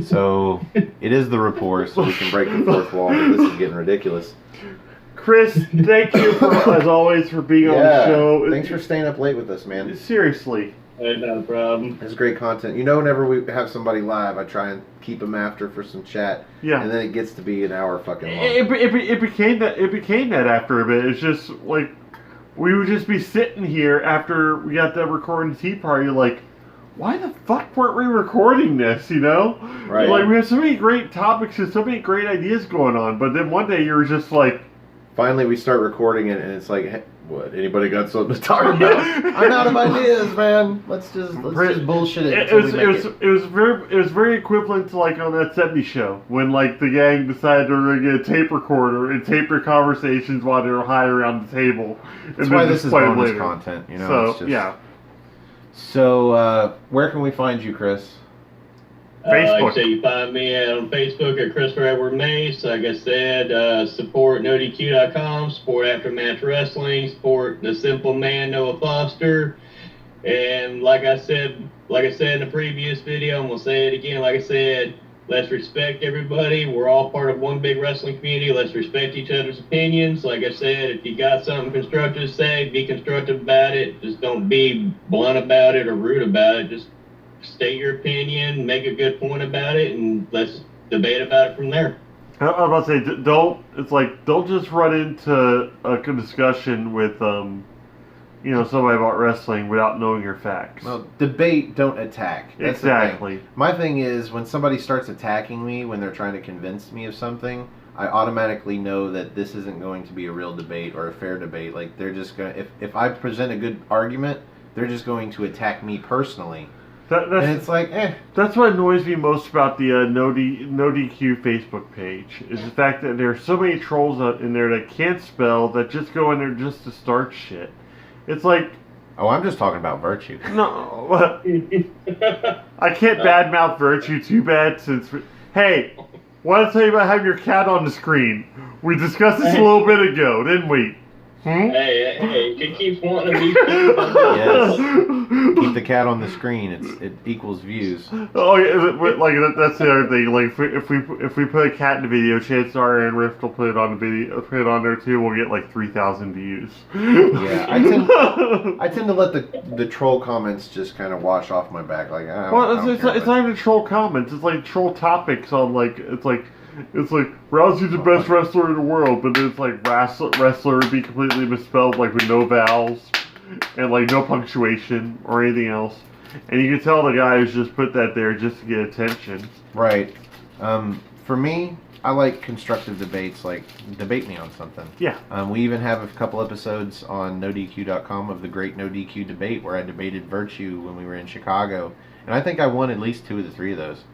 [SPEAKER 1] So it is the rapport, so we can break the fourth wall. But this is getting ridiculous.
[SPEAKER 2] Chris, thank you as always for being on the show.
[SPEAKER 1] Thanks for staying up late with us, man.
[SPEAKER 2] Seriously.
[SPEAKER 4] No problem.
[SPEAKER 1] It's great content. Whenever we have somebody live, I try and keep them after for some chat.
[SPEAKER 2] Yeah.
[SPEAKER 1] And then it gets to be an hour fucking long.
[SPEAKER 2] It became that. It became that after a bit. It's just we would just be sitting here after we got done recording the tea party, why the fuck weren't we recording this?
[SPEAKER 1] Right.
[SPEAKER 2] We have so many great topics and so many great ideas going on, but then one day you were just like.
[SPEAKER 1] Finally, we start recording it, and it's like, hey, what? Anybody got something to talk about? I'm out of ideas, man. Let's just bullshit it.
[SPEAKER 2] It was very equivalent to on that '70s show when the gang decided they were gonna get a tape recorder and tape their conversations while they were high around the table.
[SPEAKER 1] That's why this is bonus content,
[SPEAKER 2] So
[SPEAKER 1] it's just...
[SPEAKER 2] yeah.
[SPEAKER 1] So where can we find you, Chris?
[SPEAKER 2] Facebook.
[SPEAKER 4] Like I said, you find me on Facebook at Christopher Edward Mace. Like I said, support NoDQ.com, support Aftermatch Wrestling, support The Simple Man, Noah Foster. And like I said in the previous video, I'm going to say it again. Like I said, let's respect everybody. We're all part of one big wrestling community. Let's respect each other's opinions. Like I said, if you got something constructive to say, be constructive about it. Just don't be blunt about it or rude about it. Just state your opinion, make a good point about it, and let's debate about it from there.
[SPEAKER 2] I was about to say, don't just run into a discussion with somebody about wrestling without knowing your facts.
[SPEAKER 1] Well, debate, don't attack. That's
[SPEAKER 2] exactly.
[SPEAKER 1] The thing. My thing is, when somebody starts attacking me when they're trying to convince me of something, I automatically know that this isn't going to be a real debate or a fair debate. They're just going to, if I present a good argument, they're just going to attack me personally. and it's like,
[SPEAKER 2] That's what annoys me most about the no DQ Facebook page is the fact that there are so many trolls out in there that can't spell that just go in there just to start shit. It's like,
[SPEAKER 1] oh, I'm just talking about Virtue.
[SPEAKER 2] no, I can't badmouth Virtue too bad since. Hey, want to tell you about having your cat on the screen? We discussed this a little bit ago, didn't we?
[SPEAKER 4] Hey, you keep wanting to be.
[SPEAKER 1] Yes. Keep the cat on the screen. It equals views.
[SPEAKER 2] Oh yeah, like that's the other thing. Like if we put a cat in the video, chances are Aaron Rift will put it on the video, put it on there too. We'll get like 3,000 views.
[SPEAKER 1] Yeah, I tend to let the troll comments just kind of wash off my back. Like,
[SPEAKER 2] it's not even troll comments. It's like troll topics on like it's like Rousey's the best wrestler in the world, but then it's like wrestler would be completely misspelled, like with no vowels and like no punctuation or anything else. And you can tell the guy who's just put that there just to get attention.
[SPEAKER 1] Right. For me, I like constructive debates. Like, debate me on something.
[SPEAKER 2] Yeah.
[SPEAKER 1] We even have a couple episodes on NoDQ.com of the Great No DQ Debate where I debated Virtue when we were in Chicago, and I think I won at least 2 of the 3 of those.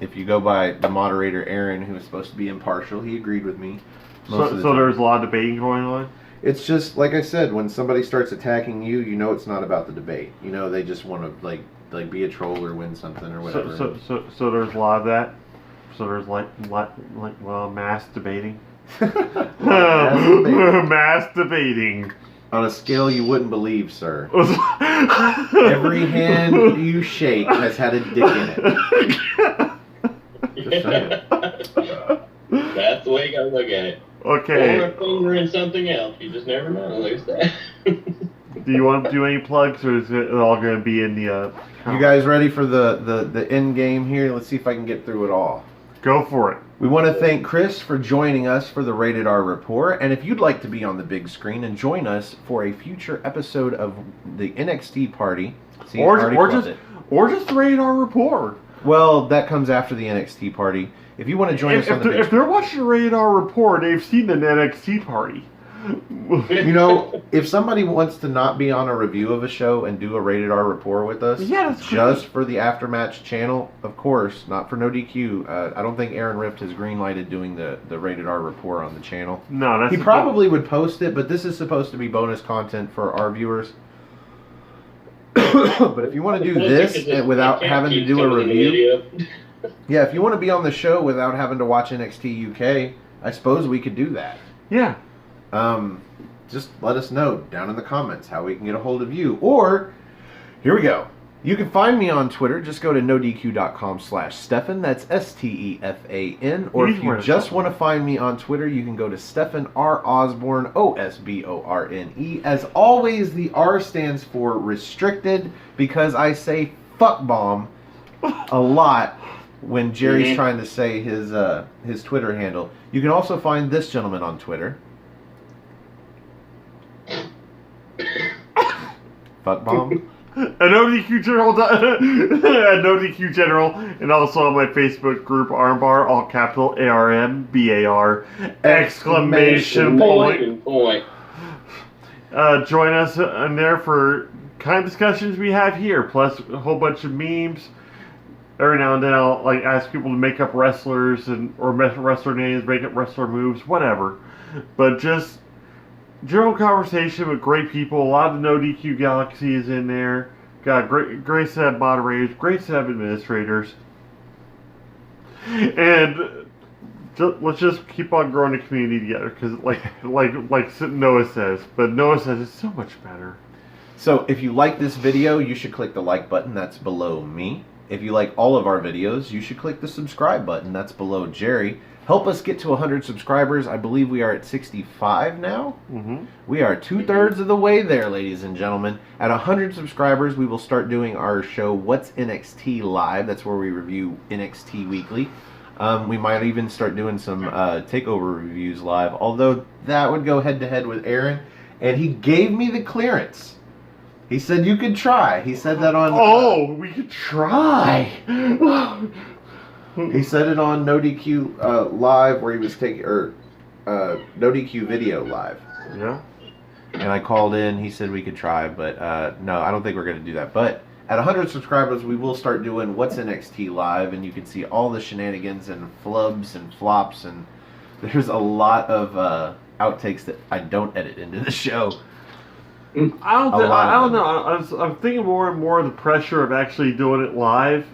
[SPEAKER 1] If you go by the moderator Aaron, who was supposed to be impartial, he agreed with me.
[SPEAKER 2] So there's a lot of debating going on?
[SPEAKER 1] It's just, like I said, when somebody starts attacking you, you know it's not about the debate. You know they just want to, like be a troll or win something or whatever.
[SPEAKER 2] So there's a lot of that? So there's mass debating? Mass debating.
[SPEAKER 1] On a scale you wouldn't believe, sir. Every hand you shake has had a dick in it. Just saying.
[SPEAKER 4] That's the way you gotta look at it.
[SPEAKER 2] Okay.
[SPEAKER 4] Or a finger in something else. You just never know. Like that.
[SPEAKER 2] Do you want to do any plugs, or is it all going to be in the...
[SPEAKER 1] You guys ready for the end game here? Let's see if I can get through it all.
[SPEAKER 2] Go for it.
[SPEAKER 1] We want to thank Chris for joining us for the Rated R Report, and if you'd like to be on the big screen and join us for a future episode of the NXT Party,
[SPEAKER 2] or just the Rated R Report.
[SPEAKER 1] Well, that comes after the NXT Party. If you want to join us on the big screen,
[SPEAKER 2] if they're watching the Rated R Report, they've seen an NXT Party.
[SPEAKER 1] You know, if somebody wants to not be on a review of a show and do a Rated R Report with us, just for the Aftermatch channel, of course, not for No DQ. I don't think Aaron Rift has greenlighted doing the Rated R Report on the channel.
[SPEAKER 2] No,
[SPEAKER 1] he probably would post it, but this is supposed to be bonus content for our viewers. But if you want to do this without having to do a review, yeah, if you want to be on the show without having to watch NXT UK, I suppose we could do that.
[SPEAKER 2] Yeah.
[SPEAKER 1] Just let us know down in the comments how we can get a hold of you. Or, here we go. You can find me on Twitter. Just go to nodq.com/Stefan. That's STEFAN. Or if you just want to find me on Twitter, you can go to Stefan R. Osborne, OSBORNE. As always, the R stands for restricted because I say fuck bomb a lot when Jerry's trying to say his Twitter handle. You can also find this gentleman on Twitter. Fuck bomb.
[SPEAKER 2] A NoDQ General, a NoDQ General, and also on my Facebook group Armbar, all capital ARMBAR, exclamation point. Join us in there for kind of discussions we have here, plus a whole bunch of memes. Every now and then I'll ask people to make up wrestlers or wrestler names, make up wrestler moves, whatever. But just general conversation with great people. A lot of the No DQ Galaxy is in there. Got great set of moderators, great set of administrators, and let's just keep on growing the community together. Because like Noah says, but Noah says it's so much better.
[SPEAKER 1] So if you like this video, you should click the like button. That's below me. If you like all of our videos, you should click the subscribe button. That's below Jerry. Help us get to 100 subscribers. I believe we are at 65 now. Mm-hmm. We are 2/3 of the way there, ladies and gentlemen. At 100 subscribers, we will start doing our show, What's NXT Live. That's where we review NXT weekly. We might even start doing some takeover reviews live, although that would go head-to-head with Aaron. And he gave me the clearance. He said you could try. He said that on...
[SPEAKER 2] we could try!
[SPEAKER 1] He said it on No DQ Live, where he was taking, or No DQ Video Live.
[SPEAKER 2] Yeah.
[SPEAKER 1] And I called in. He said we could try, but no, I don't think we're going to do that. But At 100 subscribers, we will start doing What's NXT Live, and you can see all the shenanigans and flubs and flops, and there's a lot of outtakes that I don't edit into the show.
[SPEAKER 2] I don't know. I'm thinking more and more of the pressure of actually doing it live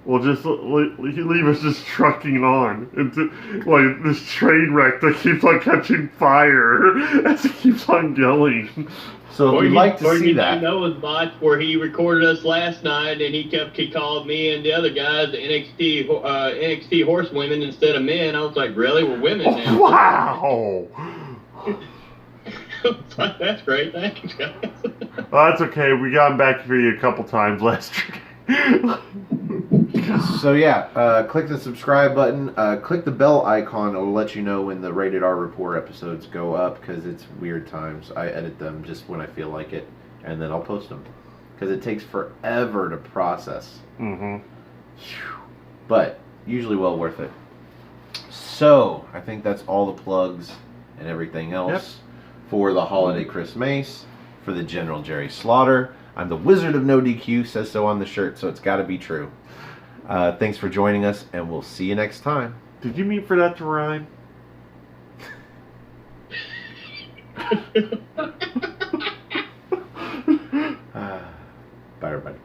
[SPEAKER 2] will just leave us just trucking on into like this train wreck that keeps on catching fire as it keeps on going.
[SPEAKER 1] So if you'd like to see that,
[SPEAKER 4] you know, his botch where he recorded us last night and he called me and the other guys the NXT horsewomen instead of men. I was like, really? We're women now.
[SPEAKER 2] Wow.
[SPEAKER 4] That's great. Thanks, guys.
[SPEAKER 2] Well, that's okay. We got him back for you a couple times last year.
[SPEAKER 1] So yeah, click the subscribe button. Click the bell icon. It will let you know when the Rated R Report episodes go up because it's weird times. I edit them just when I feel like it, and then I'll post them because it takes forever to process.
[SPEAKER 2] Mm-hmm.
[SPEAKER 1] But usually well worth it. So I think that's all the plugs and everything else.
[SPEAKER 2] Yep.
[SPEAKER 1] For the Holiday Chris Mace, for the General Jerry Slaughter. I'm the Wizard of No DQ, says so on the shirt, so it's got to be true. Thanks for joining us, and we'll see you next time.
[SPEAKER 2] Did you mean for that to rhyme?
[SPEAKER 1] Bye, everybody.